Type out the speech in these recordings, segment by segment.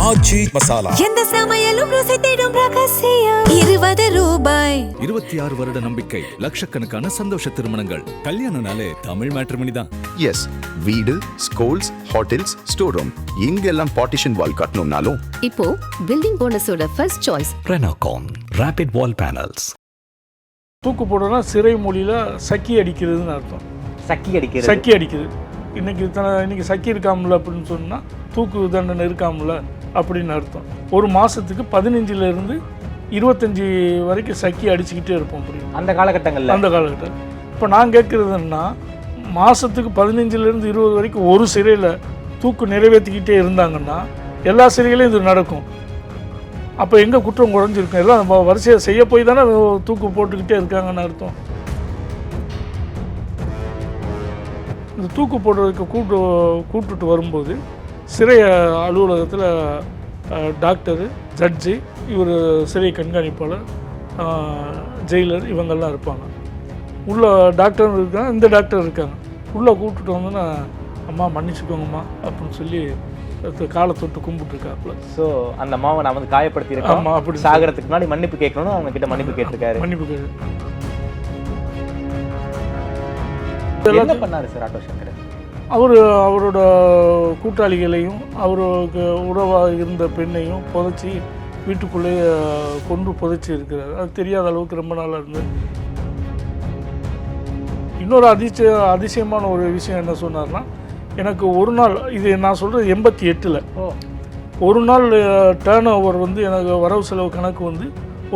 ஆச்சி மசாலா. எந்த சமையலும் ருசி தேடும் ரகசியம். 20 ரூபாய். 26 வருட நம்பிக்கை, லட்சக்கணக்கான சந்தோஷ திருமணங்கள். கல்யாணம்னாலே தமிழ் மேட்ரிமோனி தான். எஸ், வீடு, ஸ்கூல்ஸ், ஹோட்டல்ஸ், ஸ்டோர் ரூம் இங்கெல்லாம் பார்ட்டிஷன் வால் கட்டணும்னாலும் இப்போ பில்டிங் போனஸோட first choice Renocon rapid wall panels. தூக்கு போடுறதுனா சிறை மொழியில் சக்கி அடிக்கிறதுன்னு அர்த்தம். சக்கி அடிக்குது. இன்னைக்கு சக்கி இருக்காமல அப்படின்னு சொன்னால் தூக்கு தண்டனை இருக்காமல அப்படின்னு அர்த்தம். ஒரு மாதத்துக்கு 15லேருந்து 25 வரைக்கும் சக்கி அடிச்சுக்கிட்டே இருப்போம் அப்படி அந்த காலகட்டத்தில். இப்போ நான் கேட்குறதுன்னா மாதத்துக்கு 15லேருந்து 20 வரைக்கும் ஒரு சிறையில் தூக்கு நிறைவேற்றிக்கிட்டே இருந்தாங்கன்னா எல்லா சிறைகளையும் இது நடக்கும். அப்போ எங்கே குற்றம் குறைஞ்சிருக்கும்? எல்லாம் வரிசையை செய்ய போய் தானே தூக்கு போட்டுக்கிட்டே இருக்காங்கன்னு அர்த்தம். இந்த தூக்கு போடுறதுக்கு கூப்பிட்டுட்டு வரும்போது சிறை அலுவலகத்தில் டாக்டரு, ஜட்ஜி, இவர் சிறை கண்காணிப்பாளர், ஜெயிலர் இவங்கெல்லாம் இருப்பாங்க. உள்ள டாக்டரும் இருக்காங்க, இந்த டாக்டர் இருக்காங்க. உள்ளே கூப்பிட்டுட்டு வந்தோன்னா அம்மா மன்னிச்சுக்கோங்கம்மா அப்படின்னு சொல்லி காலை தொட்டு கும்பிட்டுருக்காப்புல. ஸோ அந்த அம்மாவை நான் வந்து காயப்படுத்தியிருக்கேன். ஆமாம், அப்படி சாகிறதுக்கு முன்னாடி மன்னிப்பு கேட்கணும்னு அவங்க கிட்ட மன்னிப்பு கேட்டிருக்காரு. மன்னிப்பு கேட்டு என்ன பண்ணாரு சார் ஆட்டோ சங்கர்? அவரோட கூட்டாளிகளையும் அவருக்கு உறவாக இருந்த பெண்ணையும் புதைச்சி வீட்டுக்குள்ளேயே கொண்டு புதைச்சி இருக்கிறார். அது தெரியாத அளவுக்கு ரொம்ப நாளாக இருந்தது. இன்னொரு அதிசயமான ஒரு விஷயம் என்ன சொன்னார்னா, எனக்கு ஒரு நாள், இது நான் சொல்கிறது 88ல், ஒரு நாள் டேர்ன் ஓவர் வந்து எனக்கு வரவு செலவு கணக்கு வந்து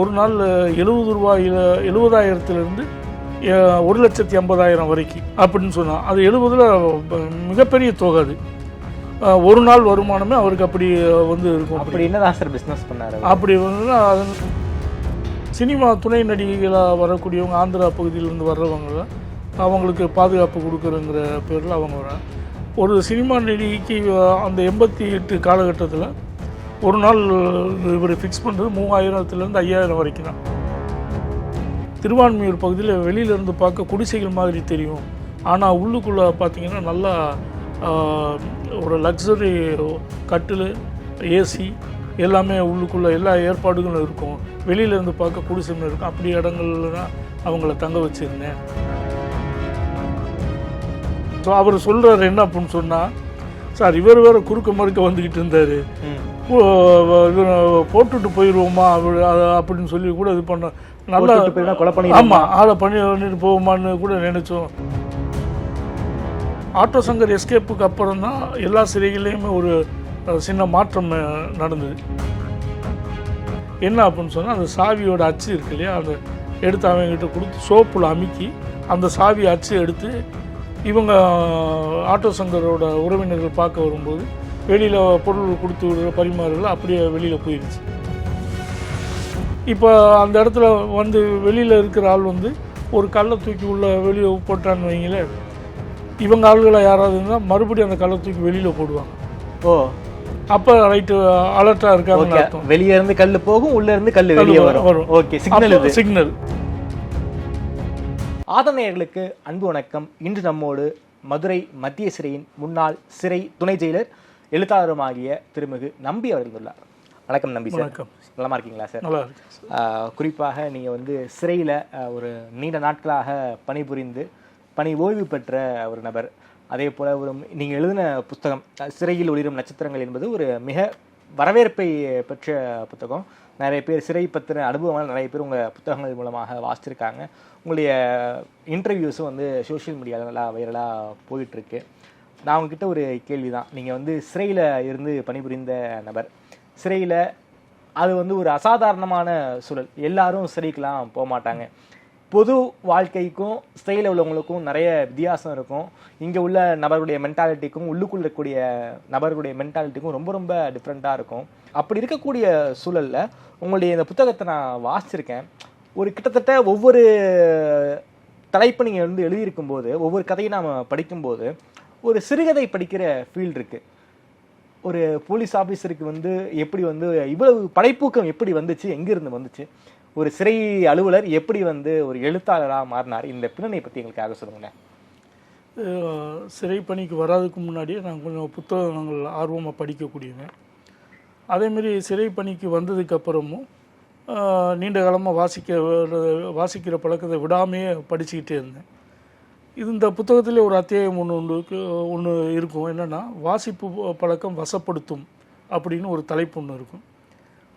ஒரு நாள் 70 ரூபாயில் 70,000லேருந்து 1,50,000 வரைக்கும் அப்படின்னு சொன்னால் அது 70ல் மிகப்பெரிய தொகை. அது ஒரு நாள் வருமானமே அவருக்கு அப்படி வந்து இருக்கும். அப்படி என்னதான் சார் பிஸ்னஸ் பண்ணார்? அப்படி வந்து அது சினிமா துணை நடிகைகளாக வரக்கூடியவங்க, ஆந்திரா பகுதியிலேருந்து வர்றவங்க, அவங்களுக்கு பாதுகாப்பு கொடுக்குறங்கிற பேரில் அவங்க வராங்க. ஒரு சினிமா நடிகைக்கு அந்த 88 காலகட்டத்தில் ஒரு நாள் இவர் ஃபிக்ஸ் பண்ணுறது 3,000லேருந்து 5,000 வரைக்கும் தான். திருவான்மியூர் பகுதியில் வெளியிலேருந்து பார்க்க குடிசைகள் மாதிரி தெரியும். ஆனால் உள்ளுக்குள்ளே பார்த்திங்கன்னா நல்லா ஒரு லக்ஸரி கட்டில், ஏசி எல்லாமே உள்ளுக்குள்ளே எல்லா ஏற்பாடுகளும் இருக்கும். வெளியிலேருந்து பார்க்க குடிசை இருக்கும். அப்படி இடங்கள்ல தான் அவங்கள தங்க வச்சுருந்தேன். ஸோ அவர் சொல்கிறார் என்ன அப்படின்னு சொன்னால், சார் இவர் வேறு குறுக்க மறுக்க வந்துக்கிட்டு இருந்தார், போட்டுட்டு போயிடுவோமா அப்படின்னு சொல்லி கூட இது பண்ண நல்லா கொலை பண்ணி, ஆமாம், ஆளை பண்ணிட்டு போவோமான்னு கூட நினச்சோம். ஆட்டோ சங்கர் எஸ்கேப்புக்கு அப்புறம் தான் எல்லா சிறைகளையுமே ஒரு சின்ன மாற்றம் நடந்தது. என்ன அப்படின்னு சொன்னால், அந்த சாவியோட அச்சு இருக்கு இல்லையா, அதை எடுத்து அவங்ககிட்ட கொடுத்து சோப்பில் அமுக்கி அந்த சாவி அச்சு எடுத்து இவங்க ஆட்டோ சங்கரோட உறவினர்கள் பார்க்க வரும்போது வெளியில் பொருள் கொடுத்து விடுற பரிமாறுகள் அப்படியே வெளியில் போயிடுச்சு. இப்போ அந்த இடத்துல வந்து வெளியில் இருக்கிற ஆள் வந்து ஒரு கல்லை தூக்கி உள்ள வெளியே போட்டான்னு வைங்களேன், இவங்க ஆளுகளை யாராவது இருந்தால் மறுபடியும் அந்த கல்லை தூக்கி வெளியில் போடுவாங்க. ஓ, அப்போ ரைட்டு அலர்ட்டாக இருக்காங்க. வெளியே இருந்து கல் போகும், உள்ளே இருந்து கல் வெளியே வரும். Okay, signal. ஆதரணையர்களுக்கு அன்பு வணக்கம். இன்று நம்மோடு மதுரை மத்திய சிறையின் முன்னாள் சிறை துணை ஜெயிலர், எழுத்தாளருமாகிய திருமிகு நம்பி அவர்கள் உள்ளார். வணக்கம் நம்பி சார். வணக்கம். நலமா இருக்கீங்களா சார்? நல்லா இருக்கு. குறிப்பாக நீங்கள் வந்து சிறையில் ஒரு நீண்ட நாட்களாக பணிபுரிந்து பணி ஓய்வு பெற்ற ஒரு நபர். அதே போல் ஒரு நீங்கள் எழுதின புத்தகம் சிறையில் ஒளிரும் நட்சத்திரங்கள் என்பது ஒரு மிக வரவேற்பை பெற்ற புத்தகம். நிறைய பேர் சிறை பற்றின அனுபவங்கள் நிறைய பேர் உங்கள் புத்தகங்கள் மூலமாக வாசிச்சிருக்காங்க. உங்களுடைய இன்டர்வியூஸும் வந்து சோஷியல் மீடியாவில் நல்லா வைரலாக போயிட்டுருக்கு. நான் உங்ககிட்ட ஒரு கேள்வி தான். நீங்கள் வந்து சிறையில் இருந்து பணிபுரிந்த நபர். சிறையில் அது வந்து ஒரு அசாதாரணமான சூழல். எல்லாரும் சிறைக்கெலாம் போக மாட்டாங்க. பொது வாழ்க்கைக்கும் சிறையில் உள்ளவங்களுக்கும் நிறைய வித்தியாசம் இருக்கும். இங்கே உள்ள நபர்களுடைய மென்டாலிட்டிக்கும் உள்ளுக்குள்ள இருக்கக்கூடிய நபர்களுடைய மென்டாலிட்டிக்கும் ரொம்ப ரொம்ப டிஃப்ரெண்ட்டாக இருக்கும். அப்படி இருக்கக்கூடிய சூழலில் உங்களுடைய இந்த புத்தகத்தை நான் வாசிச்சிருக்கேன். ஒரு கிட்டத்தட்ட ஒவ்வொரு தலைப்பு நீங்கள் வந்து எழுதியிருக்கும்போது, ஒவ்வொரு கதையை நாம் படிக்கும்போது ஒரு சிறுகதை படிக்கிற ஃபீல் இருக்குது. ஒரு போலீஸ் ஆஃபீஸருக்கு வந்து எப்படி வந்து இவ்வளவு படைப்பூக்கம் எப்படி வந்துச்சு, எங்கேருந்து வந்துச்சு, ஒரு சிறை அலுவலர் எப்படி வந்து ஒரு எழுத்தாளராக மாறினார், இந்த பின்னணியை பற்றி எங்களுக்காக சொல்லுங்களேன். சிறை பணிக்கு வராதுக்கு முன்னாடியே நான் கொஞ்சம் புத்தகங்கள் ஆர்வமாக படிக்கக்கூடியவன். அதேமாரி சிறை பணிக்கு வந்ததுக்கப்புறமும் நீண்ட காலமாக வாசிக்கிற பழக்கத்தை விடாமையே படிச்சுக்கிட்டே இருந்தேன். இந்த புத்தகத்திலே ஒரு அத்தியாயம் ஒன்று இருக்கும். என்னென்னா, வாசிப்பு பழக்கம் வசப்படுத்தும் அப்படின்னு ஒரு தலைப்பு ஒன்று இருக்கும்.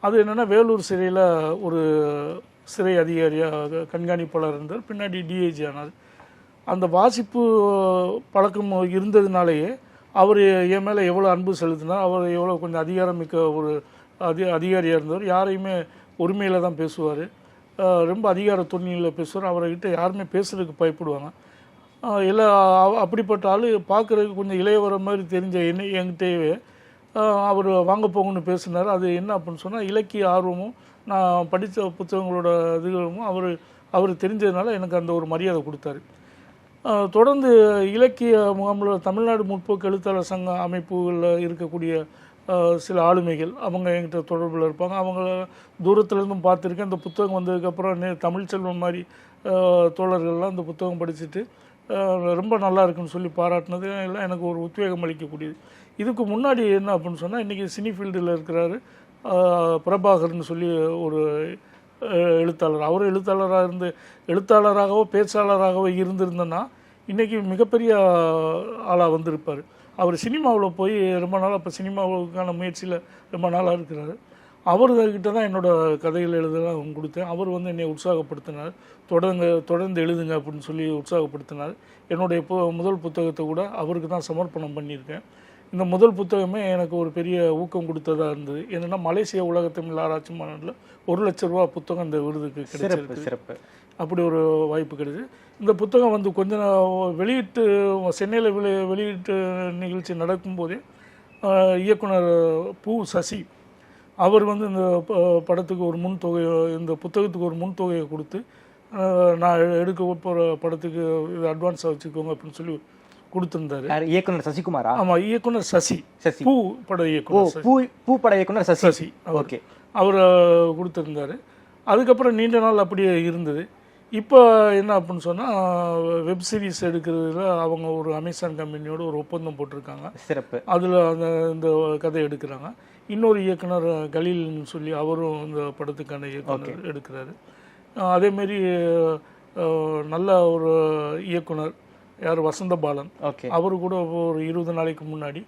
அது என்னென்னா, வேலூர் சிறையில் ஒரு சிறை அதிகாரியாக கண்காணிப்பாளர் இருந்தார், பின்னாடி டிஐஜி ஆனார். அந்த வாசிப்பு பழக்கம் இருந்ததுனாலேயே அவர் என் மேலே எவ்வளோ அன்பு செலுத்தினார், அவர் எவ்வளோ கொஞ்சம் அதிகாரமிக்க ஒரு அதிகாரியாக இருந்தவர். யாரையுமே உரிமையில் தான் பேசுவார், ரொம்ப அதிகார தொன்னியில் பேசுவார். அவர்கிட்ட யாருமே பேசுறதுக்கு பயப்படுவாங்க. அப்படிப்பட்ட ஆள் பார்க்குறதுக்கு கொஞ்சம் இளையவர மாதிரி தெரிஞ்ச என்கிட்டவே அவர் வாங்க போங்கன்னு பேசினார். அது என்ன அப்படின்னு சொன்னால், இலக்கிய ஆர்வமும் நான் படித்த புத்தகங்களோட இதுகளும் அவர் தெரிஞ்சதுனால எனக்கு அந்த ஒரு மரியாதை கொடுத்தாரு. தொடர்ந்து இலக்கிய முகாமில் தமிழ்நாடு முற்போக்கு எழுத்தாளர் சங்க அமைப்புகளில் இருக்கக்கூடிய சில ஆளுமைகள் அவங்க என்கிட்ட தொடர்பில் இருப்பாங்க. அவங்கள தூரத்துலேருந்தும் பார்த்துருக்கேன். இந்த புத்தகம் வந்ததுக்கப்புறம் தமிழ்ச்செல்வம் மாதிரி தோழர்கள்லாம் இந்த புத்தகம் படிச்சுட்டு ரொம்ப நல்லா இருக்குன்னு சொல்லி பாராட்டினது எல்லாம் எனக்கு ஒரு உத்வேகம் அளிக்கக்கூடியது. இதுக்கு முன்னாடி என்ன அப்படின்னு சொன்னால், இன்றைக்கி சினி ஃபீல்டில் இருக்கிறாரு பிரபாகர்னு சொல்லி ஒரு எழுத்தாளர். அவர் எழுத்தாளராகவோ பேச்சாளராகவோ இருந்திருந்தேன்னா இன்றைக்கி மிகப்பெரிய ஆளாக வந்திருப்பார். அவர் சினிமாவில் போய் ரொம்ப நாள் இப்போ சினிமாவுக்கான முயற்சியில் ரொம்ப நாளாக இருக்கிறாரு. அவர்கிட்ட தான் என்னோடய கதைகள் எழுதலாம் கொடுத்தேன். அவர் என்னை உற்சாகப்படுத்தினார், தொடர்ந்து எழுதுங்க அப்படின்னு சொல்லி உற்சாகப்படுத்தினார். என்னுடைய முதல் புத்தகத்தை கூட அவருக்கு தான் சமர்ப்பணம் பண்ணியிருக்கேன். இந்த முதல் புத்தகமே எனக்கு ஒரு பெரிய ஊக்கம் கொடுத்ததாக இருந்தது. என்னென்னா, மலேசியா உலகத்தமிழ் ஆராய்ச்சி மாநாட்டில் 1 லட்ச ரூபா புத்தகம் இந்த விருதுக்கு கிடைச்சிருக்கு. சிறப்பு. அப்படி ஒரு வாய்ப்பு கிடைச்சு இந்த புத்தகம் கொஞ்சம் வெளியீட்டு சென்னையில் வெளியீட்டு நிகழ்ச்சி நடக்கும்போதே இயக்குனர் பூ சசி அவர் இந்த படத்துக்கு ஒரு முன்தொகை, இந்த புத்தகத்துக்கு ஒரு முன்தொகையை கொடுத்து, நான் எடுக்க போகிற படத்துக்கு இது அட்வான்ஸாக வச்சுக்கோங்க அப்படின்னு சொல்லி கொடுத்துருந்தாரு. இயக்குனர் சசிகுமாரா? ஆமாம், இயக்குனர் சசி. பூ பட இயக்குனர், பூ பட இயக்குனர் சசி. ஓகே, அவர் கொடுத்துருந்தாரு. அதுக்கப்புறம் நீண்ட நாள் அப்படியே இருந்தது. இப்போ என்ன அப்படின்னு சொன்னால், வெப் சீரிஸ் எடுக்கிறதுல அவங்க ஒரு அமேசான் கம்பெனியோட ஒரு ஒப்பந்தம் போட்டிருக்காங்க. சிறப்பு. அதில் இந்த கதை எடுக்கிறாங்க. இன்னொரு இயக்குனர் கலீல்னு சொல்லி அவரும் இந்த படத்துக்கான இயக்குனர் எடுக்கிறாரு. அதேமாரி நல்ல ஒரு இயக்குனர் யார், வசந்த பாலன். அவரு கூட ஒரு 20 நாளைக்கு முன்னாடி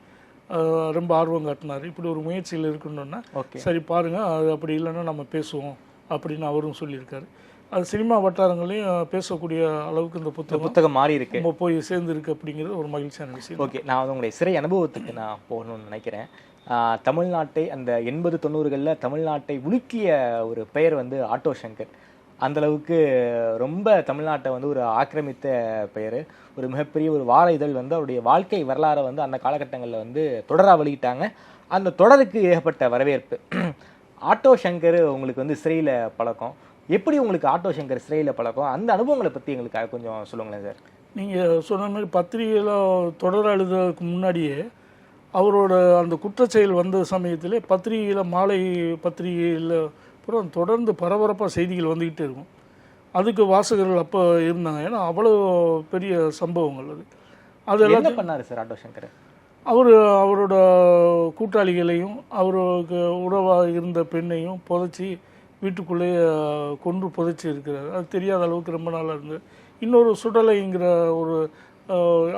ரொம்ப ஆர்வம் காட்டினார். இப்படி ஒரு முயற்சியில் இருக்கணும்னா சரி பாருங்கள், அது அப்படி இல்லைன்னா நம்ம பேசுவோம் அப்படின்னு அவரும் சொல்லியிருக்காரு. அது சினிமா வட்டாரங்களையும் பேசக்கூடிய அளவுக்கு இந்த புத்தகம் மாறி இருக்கு, நம்ம போய் சேர்ந்துருக்கு அப்படிங்கிறது ஒரு மகிழ்ச்சியான விஷயம். ஓகே, நான் உங்களுடைய சிறை அனுபவத்துக்கு நான் போகணும்னு நினைக்கிறேன். தமிழ்நாட்டை அந்த 80-90களில் தமிழ்நாட்டை உலுக்கிய ஒரு பெயர் ஆட்டோ சங்கர். அந்தளவுக்கு ரொம்ப தமிழ்நாட்டை ஒரு ஆக்கிரமித்த பெயர். ஒரு மிகப்பெரிய ஒரு வார இதழ் அவருடைய வாழ்க்கை வரலாறை அந்த காலகட்டங்களில் தொடராக வெளியிட்டாங்க. அந்த தொடருக்கு ஏகப்பட்ட வரவேற்பு. ஆட்டோ சங்கர் உங்களுக்கு சிறையில் பழக்கம் எப்படி? உங்களுக்கு ஆட்டோ சங்கர் சிறையில் பழக்கம், அந்த அனுபவங்களை பற்றி எங்களுக்கு கொஞ்சம் சொல்லுங்களேன் சார். நீங்கள் சொன்ன மாதிரி பத்திரிகையில் தொடர எழுதுறதுக்கு முன்னாடியே அவரோட அந்த குற்றச்செயல் வந்த சமயத்தில் பத்திரிகையில், மாலை பத்திரிகையில் அப்புறம் தொடர்ந்து பரபரப்பாக செய்திகள் வந்துக்கிட்டே இருக்கும். அதுக்கு வாசகர்கள் அப்போ இருந்தாங்க. ஏன்னா அவ்வளோ பெரிய சம்பவங்கள் அது என்ன பண்ணார் சார் ஆட்டோ சங்கர்? அவரோட கூட்டாளிகளையும் அவருக்கு உறவாக இருந்த பெண்ணையும் புதைச்சி வீட்டுக்குள்ளேயே கொன்று புதைச்சி இருக்கிறார். அது தெரியாத அளவுக்கு ரொம்ப நாளாக இருந்தது. இன்னொரு சுடலைங்கிற ஒரு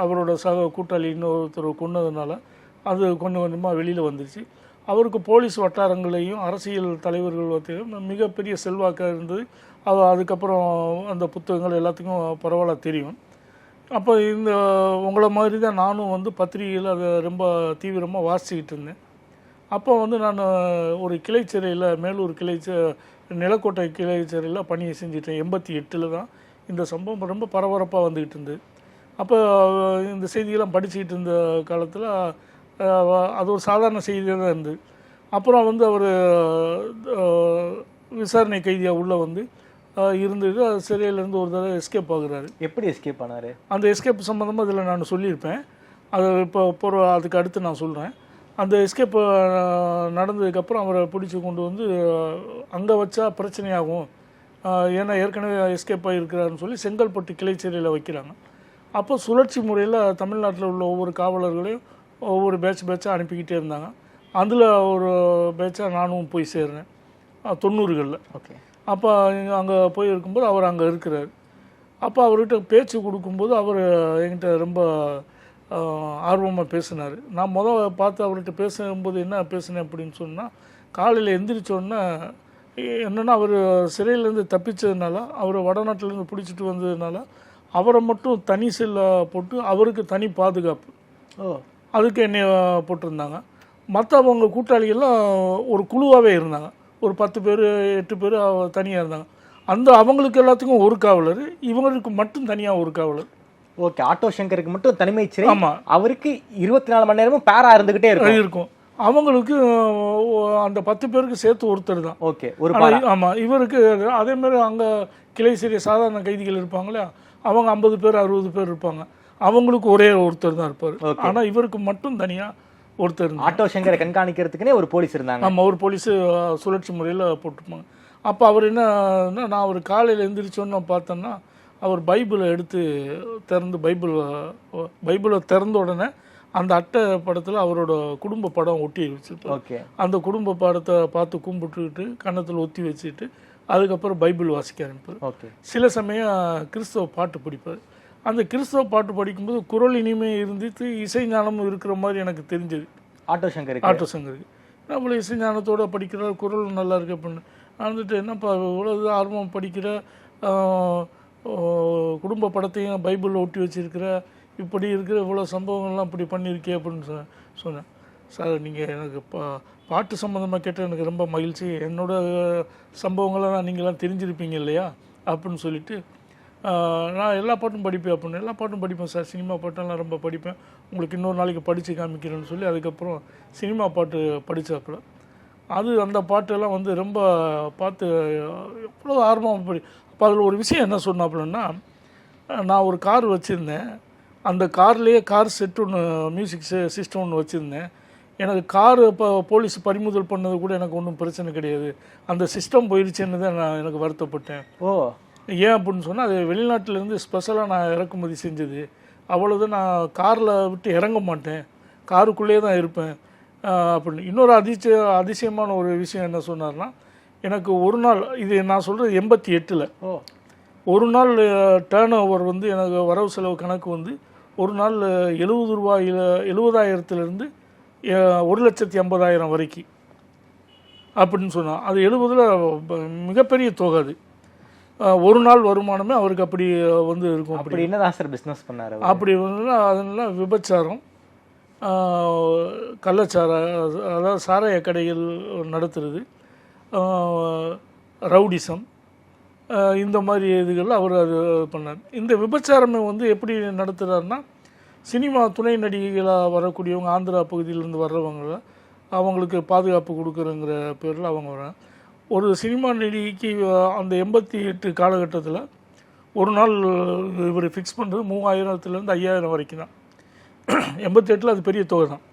அவரோட சக கூட்டாளி இன்னொருத்தர் கொன்னதுனால அது கொஞ்சம் கொஞ்சமாக வெளியில் வந்துச்சு. அவருக்கு போலீஸ் வட்டாரங்களையும் அரசியல் தலைவர்கள் வகையும் மிகப்பெரிய செல்வாக்காக இருந்தது. அதுக்கப்புறம் அந்த புத்தகங்கள் எல்லாத்துக்கும் பரவாயில்ல தெரியும். அப்போ உங்களை மாதிரி தான் நானும் பத்திரிகையில் அதை ரொம்ப தீவிரமாக வாசிச்சுக்கிட்டு இருந்தேன். அப்போ நான் ஒரு கிளைச்சிறையில், மேலூர் நிலக்கோட்டை கிளைச்சிறையில் பணியை செஞ்சிட்டேன். 88 தான் இந்த சம்பவம் ரொம்ப பரபரப்பாக வந்துக்கிட்டு இருந்தது. அப்போ இந்த செய்தியெல்லாம் படிச்சுக்கிட்டு இருந்த காலத்தில் அது ஒரு சாதாரண செய்தியாக தான் இருந்தது. அப்புறம் அவர் விசாரணை கைதியாக உள்ளே இருந்தது. சிறையிலேருந்து ஒரு தடவை எஸ்கேப் ஆகுறாரு. எப்படி எஸ்கேப் ஆனார்? அந்த எஸ்கேப் சம்மந்தமாக இதில் நான் சொல்லியிருப்பேன். அது இப்போ அதுக்கு அடுத்து நான் சொல்கிறேன். அந்த எஸ்கேப் நடந்ததுக்கப்புறம் அவரை பிடிச்சி கொண்டு அங்கே வச்சா பிரச்சனையாகும், ஏன்னா ஏற்கனவே எஸ்கேப் ஆகியிருக்கிறாருன்னு சொல்லி செங்கல்பட்டு கிளைச்சேரியில் வைக்கிறாங்க. அப்போ சுழற்சி முறையில் தமிழ்நாட்டில் உள்ள ஒவ்வொரு காவலர்களையும் ஒவ்வொரு பேட்சாக அனுப்பிக்கிட்டே இருந்தாங்க. அதில் ஒரு பேட்சாக நானும் போய் சேர்றேன் 90களில். ஓகே. அப்போ அங்கே போய் இருக்கும்போது அவர் அங்கே இருக்கிறார். அப்போ அவர்கிட்ட பேச்சு கொடுக்கும்போது அவர் என்கிட்ட ரொம்ப ஆர்வமாக பேசினார். நான் பார்த்து அவர்கிட்ட பேசும்போது என்ன பேசினேன் அப்படின்னு சொன்னால், காலையில் எந்திரிச்சோடனே என்னென்னா அவர் சிறையிலேருந்து தப்பிச்சதுனால, அவர் வடநாட்டிலேருந்து பிடிச்சிட்டு வந்ததுனால அவரை மட்டும் தனி செல்ல போட்டு அவருக்கு தனி பாதுகாப்பு, அதுக்கு என்னை போட்டிருந்தாங்க. மற்றவங்க கூட்டாளிகள்லாம் ஒரு குழுவாகவே இருந்தாங்க, ஒரு 10 பேர் 8 பேர் தனியாக இருந்தாங்க. அவங்களுக்கு எல்லாத்துக்கும் ஒரு காவலர், இவங்களுக்கு மட்டும் தனியாக ஒரு காவலர். ஓகே. ஆட்டோ சங்கருக்கு மட்டும் தனிமை சிறை. ஆமாம். அவருக்கு 24 மணி நேரமும் பேரா இருந்துகிட்டே இருக்கும். அவங்களுக்கு அந்த 10 பேருக்கு சேர்த்து ஒருத்தர் தான். ஓகே. ஒரு ஆமாம். இவருக்கு அதே மாதிரி அங்கே கிளை சிறை சாதாரண கைதிகள் இருப்பாங்களே, அவங்க 50 பேர் 60 பேர் இருப்பாங்க, அவங்களுக்கு ஒரே ஒருத்தர் தான் இருப்பார். ஆனால் இவருக்கு மட்டும் தனியாக ஒருத்தர். ஆட்டோ சங்கரை கண்காணிக்கிறதுக்குன்னே ஒரு போலீஸ் இருந்தாங்க. ஆமாம், ஒரு போலீஸு சுழற்சி முறையில் போட்டுப்பாங்க. அப்போ அவர் என்னன்னா, நான் அவர் காலையில் எழுந்திரிச்சோன்னு பார்த்தேன்னா, அவர் பைபிளை எடுத்து திறந்து பைபிளை திறந்த உடனே அந்த அட்டை படத்தில் அவரோட குடும்ப படம் ஒட்டி வச்சுருப்பார். ஓகே. அந்த குடும்ப படத்தை பார்த்து கும்பிட்டுக்கிட்டு கன்னத்தில் ஒத்தி வச்சுட்டு அதுக்கப்புறம் பைபிள் வாசிக்க ஆரம்பிப்பார். ஓகே. சில சமயம் கிறிஸ்தவ பாட்டு படிப்பார். அந்த கிறிஸ்தவ பாட்டு படிக்கும்போது குரல் இனிமே இருந்துட்டு இசை ஞானமும் இருக்கிற மாதிரி எனக்கு தெரிஞ்சது. ஆட்டோ சங்கருக்கு நம்மள இசை ஞானத்தோடு படிக்கிற குரல் நல்லா இருக்கு அப்படின்னு நான் வந்துட்டு, என்னப்பா இவ்வளோ ஆர்வம் படிக்கிற, குடும்ப படத்தையும் பைபிளில் ஒட்டி வச்சுருக்கிற, இப்படி இருக்கிற இவ்வளோ சம்பவங்கள்லாம் இப்படி பண்ணியிருக்கே அப்படின்னு சொன்னேன். சார், நீங்கள் எனக்கு பாட்டு சம்மந்தமாக கேட்டால் எனக்கு ரொம்ப மகிழ்ச்சி, என்னோடய சம்பவங்கள்லாம் நீங்களாம் தெரிஞ்சிருப்பீங்க இல்லையா அப்படின்னு சொல்லிவிட்டு, நான் எல்லா பாட்டும் படிப்பேன் அப்படின்னு. எல்லா பாட்டும் படிப்பேன் சார், சினிமா பாட்டெல்லாம் ரொம்ப படிப்பேன், உங்களுக்கு இன்னொரு நாளைக்கு படித்து காமிக்கிறேன்னு சொல்லி அதுக்கப்புறம் சினிமா பாட்டு படித்தாப்புல. அந்த பாட்டெல்லாம் வந்து ரொம்ப பார்த்து எவ்வளோ ஆர்வமாக அப்போ அதில் ஒரு விஷயம் என்ன சொன்னாப்புலன்னா, நான் ஒரு கார் வச்சுருந்தேன், அந்த கார்லேயே கார் செட் ஒன்று, மியூசிக் சிஸ்டம் ஒன்று வச்சுருந்தேன். எனக்கு கார் இப்போ போலீஸ் பறிமுதல் பண்ணது கூட எனக்கு ஒன்றும் பிரச்சனை கிடையாது, அந்த சிஸ்டம் போயிடுச்சுன்னு தான் நான் எனக்கு வருத்தப்பட்டேன். ஏன் அப்படின்னு சொன்னால், அது வெளிநாட்டிலேருந்து ஸ்பெஷலாக நான் இறக்குமதி செஞ்சது, அவ்வளோதான். நான் காரில் விட்டு இறங்க மாட்டேன், காருக்குள்ளேயே தான் இருப்பேன் அப்படின்னு. இன்னொரு அதிசயமான ஒரு விஷயம் என்ன சொன்னார்னா, எனக்கு ஒரு நாள், இது நான் சொல்கிறது 88ல், ஒரு நாள் டேர்ன் ஓவர் வந்து எனக்கு வரவு செலவு கணக்கு வந்து ஒரு நாள் 70 ரூபாயில் 70,000லேருந்து 1,80,000 வரைக்கும் அப்படின்னு சொன்னால், அது 70ல் மிகப்பெரிய தொகை. அது ஒரு நாள் வருமானமே அவருக்கு அப்படி வந்து இருக்கும். அப்படி என்னதான் சார் பிஸ்னஸ் பண்ணார்? அப்படி வந்து அதனால விபச்சாரம், அதாவது சாராய கடைகள் நடத்துறது, ரவுடிசம், இந்த மாதிரி இதுகளில் அவர் அது பண்ணார். இந்த விபச்சாரமே வந்து எப்படி நடத்துகிறாருன்னா, சினிமா துணை நடிகைகளாக வரக்கூடியவங்க, ஆந்திரா பகுதியிலேருந்து வர்றவங்கள அவங்களுக்கு பாதுகாப்பு கொடுக்குறங்கிற பேரில் அவங்க வராங்க. ஒரு சினிமா நடிகைக்கு அந்த 88 காலகட்டத்தில் ஒரு நாள் இவர் ஃபிக்ஸ் பண்ணுறது 3,000லேருந்து 5,000 வரைக்கும் தான். 88ல் அது பெரிய தொகை தான்.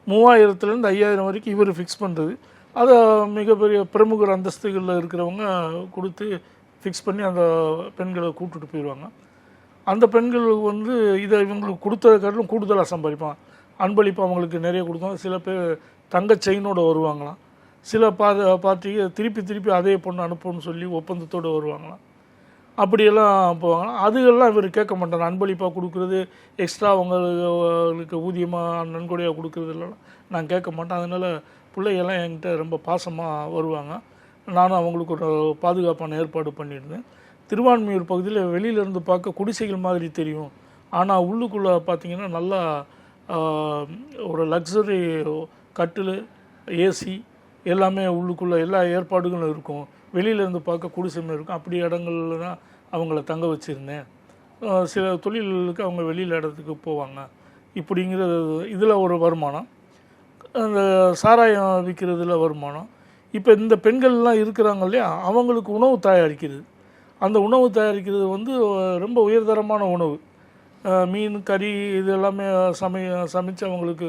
3,000லேருந்து 5,000 வரைக்கும் இவர் ஃபிக்ஸ் பண்ணுறது. அதை மிகப்பெரிய பிரமுகர் அந்தஸ்துகளில் இருக்கிறவங்க கொடுத்து ஃபிக்ஸ் பண்ணி அந்த பெண்களை கூப்பிட்டுட்டு போயிடுவாங்க. அந்த பெண்களுக்கு வந்து இதை இவங்களுக்கு கொடுத்ததை காட்டிலும் கூடுதலாக சம்பாதிப்பாங்க. அன்பளிப்பு அவங்களுக்கு நிறைய கொடுப்பாங்க. சில பேர் தங்க செயினோடு வருவாங்களாம். சில பார்ட்டிக்கு திருப்பி அதே பொண்ணு அனுப்புன்னு சொல்லி ஒப்பந்தத்தோடு வருவாங்களாம். அப்படியெல்லாம் போவாங்களாம். அதுகெல்லாம் இவர் கேட்க மாட்டார். அன்பளிப்பாக கொடுக்குறது, எக்ஸ்ட்ரா அவங்களுக்கு ஊதியமாக நன்கொடையாக கொடுக்குறது எல்லாம் நான் கேட்க மாட்டேன். அதனால் பிள்ளைகள்லாம் என்கிட்ட ரொம்ப பாசமாக வருவாங்க. நானும் அவங்களுக்கு ஒரு பாதுகாப்பான ஏற்பாடு பண்ணியிருந்தேன். திருவான்மியூர் பகுதியில் வெளியிலேருந்து பார்க்க குடிசைகள் மாதிரி தெரியும், ஆனால் உள்ளுக்குள்ளே பார்த்திங்கன்னா நல்லா ஒரு லக்ஸரி கட்டில், ஏசி எல்லாமே உள்ளுக்குள்ளே எல்லா ஏற்பாடுகளும் இருக்கும். வெளியிலேருந்து பார்க்க குடிசைமே இருக்கும். அப்படி இடங்கள்ல தான் அவங்கள தங்க வச்சுருந்தேன். சில தொழில்களுக்கு அவங்க வெளியில் இடத்துக்கு போவாங்க. இப்படிங்கிறது இதில் ஒரு வருமானம். அந்த சாராயம் விற்கிறதுல வருமானம். இப்போ இந்த பெண்கள்லாம் இருக்கிறாங்க இல்லையா, அவங்களுக்கு உணவு தயாரிக்கிறது. அந்த உணவு தயாரிக்கிறது வந்து ரொம்ப உயர்தரமான உணவு, மீன், கறி, இது எல்லாமே சமைச்சு அவங்களுக்கு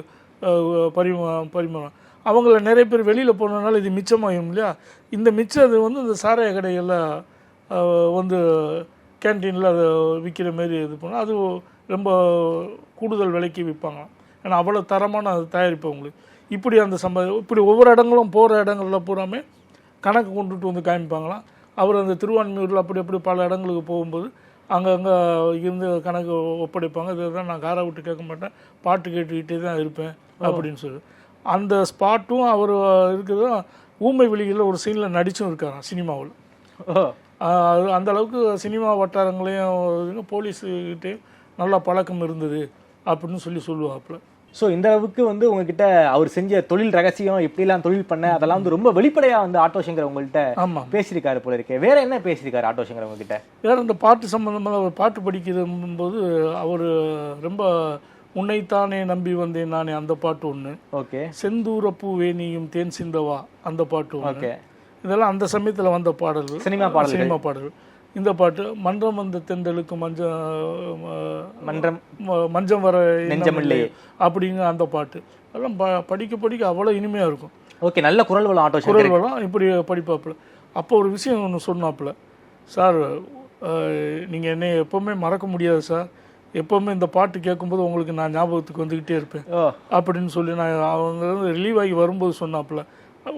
பரிமாறம். அவங்கள நிறைய பேர் வெளியில் போனதுனால இது மிச்சமாகும் இல்லையா. இந்த மிச்சம் அது வந்து இந்த சாராய கடைகளில் வந்து கேன்டீனில் அதை விற்கிற மாரி இது பண்ணால் அது ரொம்ப கூடுதல் விலைக்கு விற்பாங்க. ஏன்னா அவ்வளோ தரமான அது தயாரிப்பு அவங்களுக்கு. இப்படி அந்த இப்படி ஒவ்வொரு இடங்களும் போகிற இடங்களில் பூராமே கணக்கு கொண்டுட்டு வந்து காமிப்பாங்களாம். அவர் அந்த திருவான்மியூரில் அப்படி பல இடங்களுக்கு போகும்போது அங்கங்கே இருந்து கணக்கு ஒப்படைப்பாங்க. இதுதான் நான் காரை விட்டு கேட்க மாட்டேன், பாட்டு கேட்டுக்கிட்டே தான் இருப்பேன் அப்படின்னு சொல்லி. அந்த ஸ்பாட்டும் அவர் இருக்கிறதும் ஊமை வெளியில் ஒரு சீனில் நடிச்சும் இருக்காராம் சினிமாவில். அந்த அளவுக்கு சினிமா வட்டாரங்களையும் போலீஸுக்கிட்டே நல்லா பழக்கம் இருந்தது அப்படின்னு சொல்லுவாப்புல. ஸோ இந்த அளவுக்கு வந்து உங்ககிட்ட அவர் செஞ்ச தொழில் ரகசியம், எப்படிலாம் தொழில் பண்ண, அதெல்லாம் வந்து ரொம்ப வெளிப்படையாக வந்து ஆட்டோ சங்கர் உங்கள்கிட்ட பேசியிருக்காரு போல இருக்கே. வேற என்ன பேசியிருக்காரு ஆட்டோ சங்கர் உங்ககிட்ட? வேற இந்த பாட்டு சம்பந்தமாக அவர் பாட்டு படிக்கிற போது அவர் ரொம்ப உன்னைத்தானே நம்பி வந்தேன் நானே அந்த பாட்டு ஒன்று, ஓகே, செந்தூர பூவே நீயும் தேன் சிந்தவா அந்த பாட்டு ஒன்று, இதெல்லாம் அந்த சமயத்தில் வந்த பாடல்கள், சினிமா பாடல்கள். இந்த பாட்டு மன்றம் வந்த தென்றலுக்கு மஞ்சம் வர நெஞ்சமில்லை அப்படிங்க அந்த பாட்டு எல்லாம் படிக்க அவ்வளோ இனிமையாக இருக்கும். ஓகே, நல்ல குரல் வளம், ஆட்டோ குரல் வளம் இப்படி படிப்பாப்புல. அப்போ ஒரு விஷயம் ஒன்று சொன்னாப்புல, சார் நீங்கள் என்னை எப்போவுமே மறக்க முடியாது சார், எப்போவுமே இந்த பாட்டு கேட்கும்போது உங்களுக்கு நான் ஞாபகத்துக்கு வந்துக்கிட்டே இருப்பேன் அப்படின்னு சொல்லி நான் அவங்க ரிலீவ் ஆகி வரும்போது சொன்னாப்புல.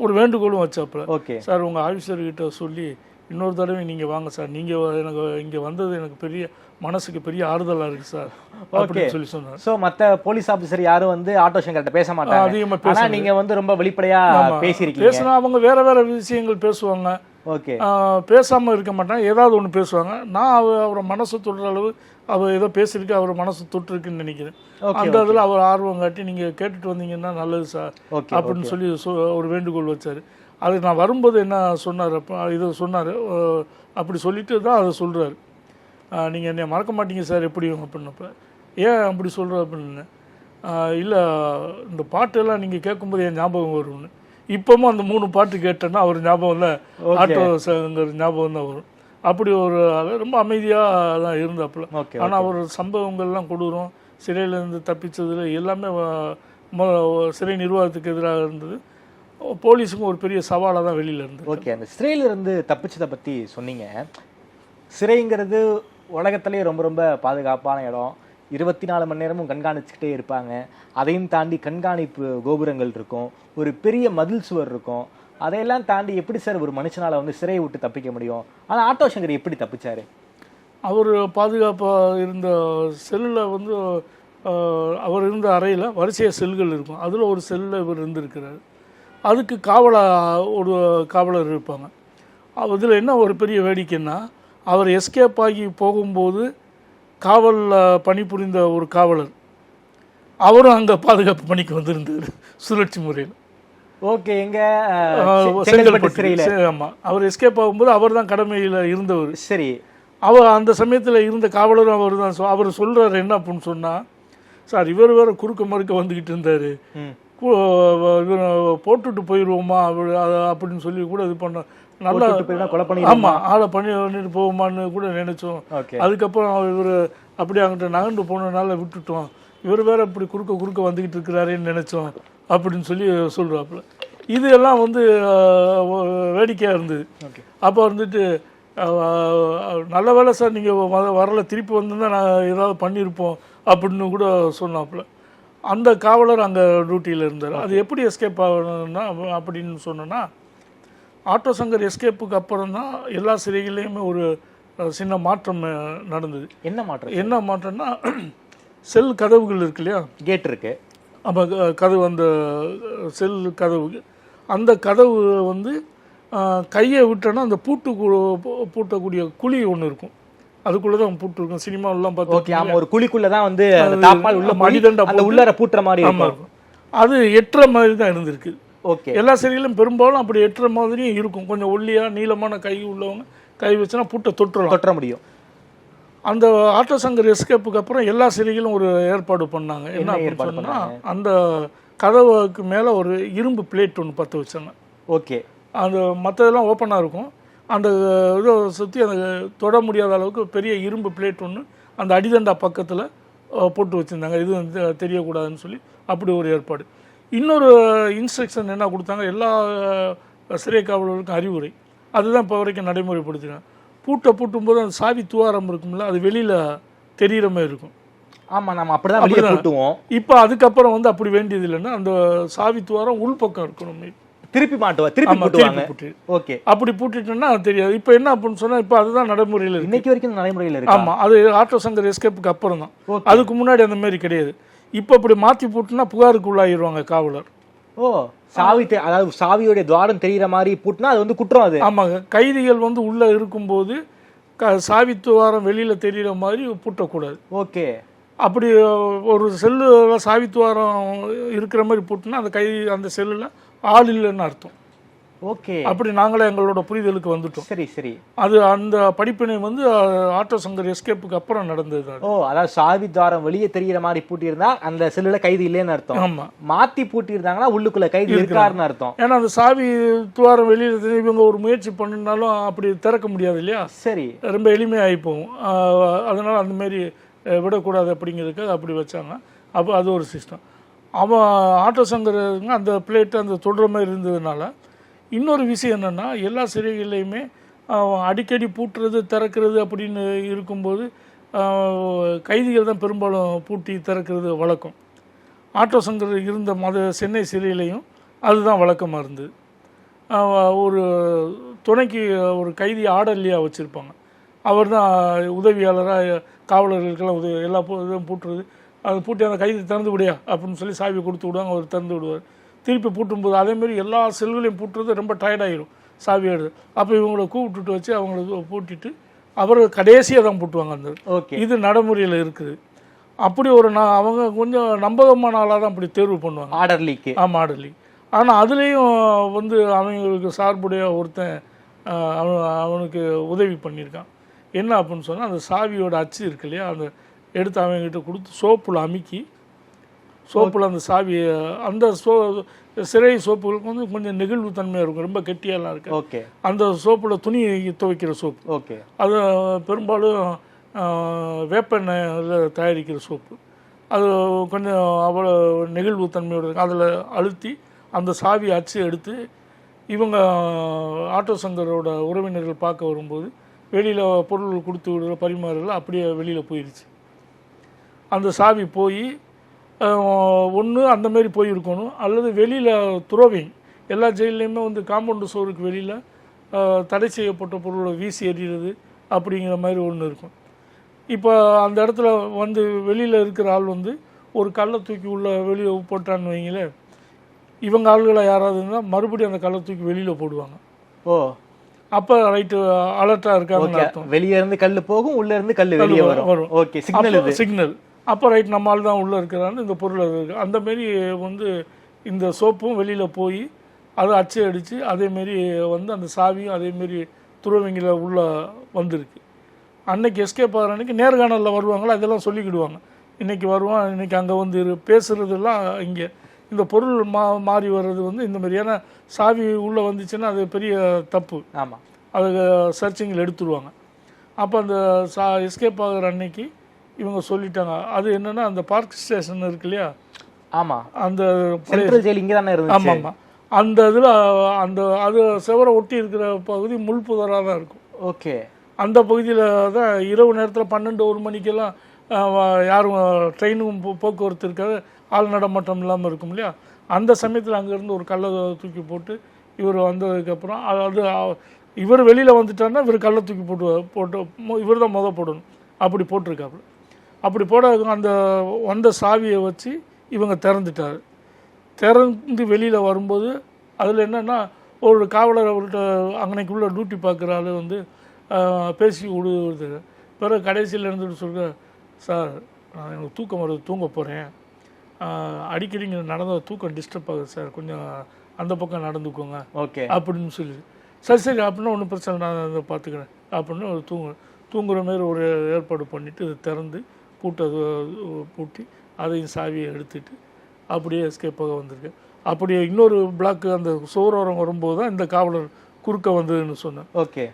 ஒரு வேண்டுகோளும் வச்சாப்புல, ஓகே சார் உங்கள் ஆஃபீஸர்கிட்ட சொல்லி இன்னொரு தடவை நீங்கள் வாங்க சார், நீங்கள் எனக்கு இங்கே வந்தது எனக்கு பெரிய மனசுக்கு பெரிய ஆறுதலாக இருக்குது சார் அப்படின்னு சொல்லி சொன்னார். ஸோ மற்ற போலீஸ் ஆஃபீஸர் யாரும் வந்து ஆட்டோ சங்கர்கிட்ட பேச மாட்டாங்க, அதிகமாக பேச. நீங்கள் வந்து ரொம்ப வெளிப்படையாக பேசியிருக்கீங்க. பேசினா அவங்க வேற விஷயங்கள் பேசுவாங்க, ஓகே, பேசாமல் இருக்க மாட்டாங்க, ஏதாவது ஒன்று பேசுவாங்க. நான் அவரை மனசு தொடுற அளவு அவர் ஏதோ பேசியிருக்கு, அவர் மனசு தொட்டுருக்குன்னு நினைக்கிறேன். அந்த இதில் அவர் ஆர்வம் காட்டி நீங்கள் கேட்டுட்டு வந்தீங்கன்னா நல்லது சார் அப்படின்னு சொல்லி ஒரு வேண்டுகோள் வச்சார். அது நான் வரும்போது என்ன சொன்னார், அப்போ இதை சொன்னார், அப்படி சொல்லிட்டு தான் அதை சொல்கிறார். நீங்கள் என்னை மறக்க மாட்டீங்க சார் எப்படியும் அப்படின்னப்ப, ஏன் அப்படி சொல்கிற அப்படின்னு, இல்லை இந்த பாட்டெல்லாம் நீங்கள் கேட்கும்போது என் ஞாபகம் வரும்னு. இப்போவும் அந்த 3 பாட்டு கேட்டேன்னா அவர் ஞாபகம் இல்லை, ஆட்டோ சங்கர் ஞாபகம் தான் வரும். அப்படி ஒரு ரொம்ப அமைதியாக தான் இருந்தாப்புல. ஆனால் அவர் சம்பவங்கள்லாம் கொடூரம், சிறையிலேருந்து தப்பிச்சதில் எல்லாமே சிறை நிர்வாகத்துக்கு எதிராக இருந்தது. போலீஸுக்கும் ஒரு பெரிய சவாலாக தான் வெளியில் இருந்தது. ஓகே, அந்த சிறையிலிருந்து தப்பிச்சதை பற்றி சொன்னீங்க. சிறைங்கிறது உலகத்திலே ரொம்ப ரொம்ப பாதுகாப்பான இடம், 24 மணி நேரமும் கண்காணிச்சுக்கிட்டே இருப்பாங்க. அதையும் தாண்டி கண்காணிப்பு கோபுரங்கள் இருக்கும், ஒரு பெரிய மதில் சுவர் இருக்கும். அதையெல்லாம் தாண்டி எப்படி சார் ஒரு மனுஷனால் வந்து சிறையை விட்டு தப்பிக்க முடியும்? ஆனால் ஆட்டோ சங்கர் எப்படி தப்பிச்சாரு? அவர் பாதுகாப்பாக இருந்த செல்லில் வந்து அவர் இருந்த அறையில் வரிசையாக செல்கள் இருக்கும், அதில் ஒரு செல்லில் இவர் இருந்திருக்கிறார். அதுக்கு ஒரு காவலர் இருப்பாங்க. இதில் என்ன ஒரு பெரிய வேடிக்கைன்னா, அவர் எஸ்கேப் ஆகி போகும்போது காவலில் பணிபுரிந்த ஒரு காவலர் அவரும் அங்கே பாதுகாப்பு பணிக்கு வந்திருந்தார் சுழற்சி முறையில். ஓகே, எங்க செங்கல்பட்டு சிறையில். ஆமாம், அவர் எஸ்கேப் ஆகும்போது அவர் தான் கடமையில் இருந்தவர். சரி, அவர் அந்த சமயத்தில் இருந்த காவலரும் அவர் தான். அவர் சொல்கிறார் என்ன அப்படின்னு சொன்னால், சார் இவர் வேறு குறுக்க மறுக்க வந்துக்கிட்டு இருந்தார், போட்டுட்டு போயிடுவோமா அப்படின்னு சொல்லி கூட இது பண்ண நல்லா. ஆமாம், ஆளை பண்ணிட்டு போவோமான்னு கூட நினைச்சோம். அதுக்கப்புறம் இவர் அப்படி அங்கிட்ட நகர்ந்து போனதுனால விட்டுட்டோம், இவர் வேற இப்படி குறுக்க வந்துக்கிட்டு இருக்கிறாருன்னு நினைச்சோம் அப்படின்னு சொல்லி சொல்கிறாப்புல. இது எல்லாம் வந்து வேடிக்கையாக இருந்தது. அப்போ வந்துட்டு நல்ல வேலை சார் நீங்கள் வரல, திருப்பி வந்து நான் ஏதாவது பண்ணியிருப்போம் அப்படின்னு கூட சொன்னாப்புல. அந்த காவலர் அங்கே டியூட்டியில் இருந்தார். அது எப்படி எஸ்கேப் ஆகணும்னா அப்படின்னு சொன்னோன்னா, ஆட்டோ சங்கர் எஸ்கேப்புக்கு அப்புறம் தான் எல்லா சிறைகளையுமே ஒரு சின்ன மாற்றம் நடந்தது. என்ன மாற்றம்னா, செல் கதவுகள் இருக்கு இல்லையா, கேட் இருக்கு, அப்போ கதவு, அந்த செல் கதவு, அந்த கதவு வந்து கையை விட்டோன்னா அந்த பூட்டக்கூடிய குழி ஒன்று இருக்கும், அதுக்குள்ள தான் பூட்டு இருக்கும். சினிமாவெல்லாம் பார்த்தோம், ஒரு குழிக்குள்ள தான் வந்து அந்த உள்ளார பூட்டுற மாதிரி இருக்கும். அது எட்டுற மாதிரி தான் இருந்திருக்கு. ஓகே, எல்லா சிறையிலும் பெரும்பாலும் அப்படி எட்டுற மாதிரியும் இருக்கும். கொஞ்சம் ஒல்லியா நீளமான கை உள்ளவங்க கை வச்சுனா பூட்டை தொற்ற முடியும். அந்த ஆட்டோ சங்கர் எஸ்கேப்புக்கு அப்புறம் எல்லா சிறைகளும் ஒரு ஏற்பாடு பண்ணாங்க. என்ன அப்படின்னு சொன்னா, அந்த கதவுக்கு மேலே ஒரு இரும்பு பிளேட் ஒன்று பற்ற வச்சாங்க. ஓகே, அந்த மற்றதெல்லாம் ஓப்பனாக இருக்கும், அந்த இதை சுற்றி அந்த தொட முடியாத அளவுக்கு பெரிய இரும்பு பிளேட் ஒன்று அந்த அடிதண்டா பக்கத்தில் போட்டு வச்சுருந்தாங்க, இது வந்து தெரியக்கூடாதுன்னு சொல்லி. அப்படி ஒரு ஏற்பாடு. இன்னொரு இன்ஸ்ட்ரக்ஷன் என்ன கொடுத்தாங்க, எல்லா சிறை காவலர்களுக்கும் அறிவுரை, அதுதான் இப்போ வரைக்கும் நடைமுறைப்படுத்தினாங்க. பூட்டும்போது அந்த சாவி துவாரம் இருக்கும்ல, அது வெளியில் தெரிகிற மாதிரி இருக்கும். ஆமா நம்ம அப்படிதான் வெளியே அப்படிதான். பூட்டுவோம். இப்போ அதுக்கப்புறம் வந்து அப்படி வேண்டியது இல்லைன்னா அந்த சாவி துவாரம் உள்பக்கம் இருக்கணும். திருப்பி ஆமா, பூட்டுவாங்க. திருப்பி பூட்டு. ஓகே. அப்படி பூட்டிட்டோம்னா அது தெரியாது. இப்போ என்ன அப்படின்னு சொன்னா இப்போ அதுதான் நடைமுறையில் இருக்கு. இன்னைக்கு வரைக்கும் நடைமுறையில் இருக்கு. ஆமா, அது ஆட்டோ சங்கர் எஸ்கேப்புக்கு அப்புறம் தான். Okay. அதுக்கு முன்னாடி அந்த மாதிரி கிடையாது. இப்போ அப்படி மாற்றி பூட்டினா புகாருக்கு உள்ளாயிருவாங்க காவலர். ஓ, அதாவது சாவியோட துவாரம் தெரியுற மாதிரி பூட்டினா அது வந்து குற்றம் அது. ஆமாங்க, கைதிகள் வந்து உள்ள இருக்கும்போது சாவி துவாரம் வெளியில தெரியுற மாதிரி பூட்டக்கூடாது. ஓகே. அப்படி ஒரு செல்லுல சாவி துவாரம் இருக்கிற மாதிரி பூட்டினா அந்த அந்த செல்லுல ஆள் இல்லைன்னு அர்த்தம். ஓகே. அப்படி நாங்களே எங்களோட புரிதலுக்கு வந்துட்டோம். சரி சரி. அது அந்த படிப்பினை வந்து ஆட்டோ சங்கர் எஸ்கேப்புக்கு அப்புறம் நடந்தது. ஓ, அதாவது சாவி துவாரம் வெளியே தெரியுற மாதிரி பூட்டி இருந்தா அந்த செல்லுல கைது இல்லைன்னு அர்த்தம். ஆமா, மாத்தி பூட்டி இருந்தாங்கன்னா உள்ளுக்குள்ள கைது இருக்காருன்னு அர்த்தம். ஏன்னா அந்த சாவி துவாரம் வெளியில இவங்க ஒரு முயற்சி பண்ணினாலும் அப்படி திறக்க முடியாது இல்லையா. சரி. ரொம்ப எளிமையாகி போகும். அதனால அந்த மாதிரி விடக்கூடாது அப்படிங்கிறதுக்கு அப்படி வச்சாங்க. அப்போ அது ஒரு சிஸ்டம். அவன் ஆட்டோ சங்கருங்க அந்த பிளேட்டு அந்த தொடுற மாதிரி இருந்ததுனால இன்னொரு விஷயம் என்னென்னா எல்லா சிறைகள்லையுமே அடிக்கடி பூட்டுறது திறக்கிறது அப்படின்னு இருக்கும்போது கைதிகள் தான் பெரும்பாலும் பூட்டி திறக்கிறது வழக்கம். ஆட்டோ சங்கர் இருந்த சென்னை சிறையிலையும் அதுதான் வழக்கமாக இருந்தது. ஒரு துணைக்கு ஒரு கைதி ஆர்டர்லியாக வச்சுருப்பாங்க. அவர் தான் உதவியாளராக காவலர்களுக்கெல்லாம் எல்லா இதுவும் பூட்டுறது. அது பூட்டி அந்த கைதி திறந்து விடையா அப்படின்னு சொல்லி சாவி கொடுத்து விடுவாங்க. அவர் திறந்து விடுவார். திருப்பி பூட்டும்போது அதேமாரி எல்லா செல்களையும் பூட்டுறது ரொம்ப டயர்டாயிடும் சாவி எடுத்து. அப்போ இவங்களை கூப்பிட்டுட்டு வச்சு அவங்களுக்கு பூட்டிட்டு அவர் கடைசியாக தான் பூட்டுவாங்க. அந்த இது நடைமுறையில் இருக்குது. அப்படி ஒரு அவங்க கொஞ்சம் நம்பகமான ஆளாக தான் அப்படி தேர்வு பண்ணுவாங்க ஆர்டர்லிக்கு. ஆமாம், ஆர்டர்லி. ஆனால் அதுலேயும் வந்து அவங்களுக்கு சார்புடைய ஒருத்தன் அவனுக்கு உதவி பண்ணியிருக்கான். என்ன அப்படின்னு சொன்னால் அந்த சாவியோட அச்சு இருக்கு இல்லையா, அந்த எடுத்து அவங்ககிட்ட கொடுத்து சோப்பில் அந்த சாவியை அந்த சிறை சோப்புகளுக்கு வந்து கொஞ்சம் நெகிழ்வு தன்மையாக இருக்கும், ரொம்ப கெட்டியெல்லாம் இருக்கு. ஓகே. அந்த சோப்பில் துணி துவைக்கிற சோப்பு. ஓகே. அது பெரும்பாலும் வேப்பெண்ணெயில் தயாரிக்கிற சோப்பு. அது கொஞ்சம் அவ்வளோ நெகிழ்வு தன்மையோடு இருக்கும். அதில் அழுத்தி அந்த சாவி அச்சு எடுத்து இவங்க ஆட்டோ சங்கரோட உறவினர்கள் பார்க்க வரும்போது வெளியில் பொருள் கொடுத்து விடுற பரிமாறுகள் அப்படியே வெளியில் போயிடுச்சு. அந்த சாவி போய் ஒன்று அந்தமாரி போயிருக்கணும், அல்லது வெளியில் துறவிங் எல்லா ஜெயிலையுமே வந்து காம்பவுண்டு சோருக்கு வெளியில் தடை செய்யப்பட்ட பொருளை வீசி எறிகிறது அப்படிங்கிற மாதிரி ஒன்று இருக்கும். இப்போ அந்த இடத்துல வந்து வெளியில் இருக்கிற ஆள் வந்து ஒரு கல்லை தூக்கி உள்ள வெளியே போட்டான்னு வைங்களேன், இவங்க ஆளுகளை யாராவது இருந்தால் மறுபடியும் அந்த கல்லை தூக்கி வெளியில் போடுவாங்க. ஓ, அப்போ ரைட்டு அலர்ட்டாக இருக்காங்கன்னு அர்த்தம். வெளியே இருந்து கல் போகும், உள்ளே இருந்து கல் வெளியே வரும். Okay, signal. அப்போ ரைட் நம்மால் தான் உள்ளே இருக்கிறான்னு இந்த பொருள் இருக்குது. அந்தமாரி வந்து இந்த சோப்பும் வெளியில் போய் அதை அச்சு அடித்து அதேமாரி வந்து அந்த சாவியும் அதேமாரி துறவிங்கில் உள்ளே வந்திருக்கு. அன்னைக்கு எஸ்கேப் ஆகிற அன்றைக்கி நேர்காணலில் வருவாங்களா அதெல்லாம் சொல்லிக்கிடுவாங்க. இன்றைக்கி வருவான், இன்றைக்கி அங்கே வந்து பேசுகிறதெல்லாம் இங்கே இந்த பொருள் மாறி வர்றது வந்து இந்த மாதிரி. ஏன்னா சாவி உள்ளே வந்துச்சுன்னா அது பெரிய தப்பு. ஆமாம், அது சர்ச்சிங்கில் எடுத்துருவாங்க. அப்போ அந்த எஸ்கேப் ஆகிற அன்னைக்கு இவங்க சொல்லிட்டாங்க. அது என்னென்னா அந்த பார்க் ஸ்டேஷன் இருக்கு இல்லையா. ஆமாம், அந்த சென்ட்ரல் ஜெயில் இங்கே தானே இருந்துச்சு. ஆமாம் ஆமாம், அந்த இதில் அது செவரை ஒட்டி இருக்கிற பகுதி முள் புதராக தான் இருக்கும். ஓகே. அந்த பகுதியில் தான் இரவு நேரத்தில் 12-1 மணிக்கெல்லாம் யாரும் ட்ரெயினும் போக்குவரத்து இருக்காது, ஆள் நடமாட்டம் இல்லாமல் இருக்கும் இல்லையா. அந்த சமயத்தில் அங்கேருந்து ஒரு கல்லை தூக்கி போட்டு இவர் வந்ததுக்கப்புறம் அது இவர் வெளியில் வந்துட்டாருன்னா இவர் கல்லை தூக்கி போட்டு இவர் தான் போடணும். அப்படி போட்டிருக்காப்புல. அப்படி போட அந்த வந்த சாவியை வச்சு இவங்க திறந்து வெளியில் வரும்போது அதில் என்னென்னா ஒரு காவலர் அவர்கிட்ட அங்கனைக்குள்ளே டியூட்டி பார்க்குற ஆள் வந்து பேசி விடுவது. பிறகு கடைசியில் இருந்துட்டு சொல்கிற, சார் நான் எனக்கு தூக்கம் வருது, தூங்க போகிறேன், அடிக்கடி இங்கே நடந்த தூக்கம் டிஸ்டர்ப் ஆகுது சார், கொஞ்சம் அந்த பக்கம் நடந்துக்கோங்க. ஓகே. அப்படின்னு சொல்லி, சரி அப்படின்னா ஒன்றும் பிரச்சனை, நான் அதை பார்த்துக்கிறேன் அப்படின்னு ஒரு தூங்குற மாதிரி ஒரு ஏற்பாடு பண்ணிவிட்டு இது திறந்து பூட்டி அதையும் சாவியை எடுத்துட்டு அப்படியே எஸ்கேப்பாக வந்திருக்கேன். அப்படியே இன்னொரு பிளாக்கு அந்த சோரோரம் வரும்போது தான் இந்த காவலர் குறுக்க வந்ததுன்னு சொன்னேன். ஓகே.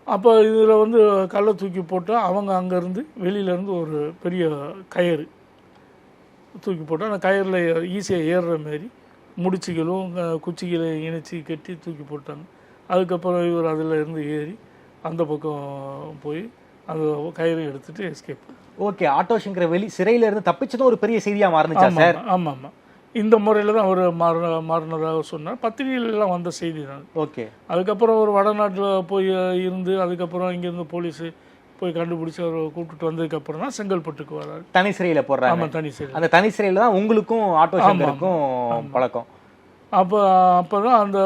அப்போ இதில் வந்து கல்லை தூக்கி போட்டால் அவங்க அங்கேருந்து வெளியிலேருந்து ஒரு பெரிய கயிறு தூக்கி போட்டால் அந்த கயிறில் ஈஸியாக ஏறுற மாரி முடிச்சுகளும் குச்சிகளை இணைச்சி கட்டி தூக்கி போட்டாங்க. அதுக்கப்புறம் இவர் அதில் இருந்து ஏறி அந்த பக்கம் போய் அந்த கயிறை எடுத்துகிட்டு எஸ்கேப். ஓகே, ஆட்டோ சங்கர் சிறையில இருந்து தப்பிச்சதும் ஒரு பெரிய செய்தியா மாறுனுச்சா சார்? ஆமாம் ஆமாம், இந்த முறையில் தான் அவர் மாறினதாக சொன்னார். பத்திரிகையிலலாம் வந்த செய்தி தான். ஓகே, அதுக்கப்புறம் ஒரு வடநாட்டில் போய் இருந்து அதுக்கப்புறம் இங்கேருந்து போலீஸு போய் கண்டுபிடிச்சி அவர் கூப்பிட்டு வந்ததுக்கப்புறம் தான் செங்கல்பட்டுக்கு வராரு. தனி சிறையில் போடுறாங்க. ஆமாம், தனி சிறை. அந்த தனி சிறையில் தான் உங்களுக்கும் ஆட்டோ சங்கருக்கும் பழக்கம். அப்போ தான் அந்த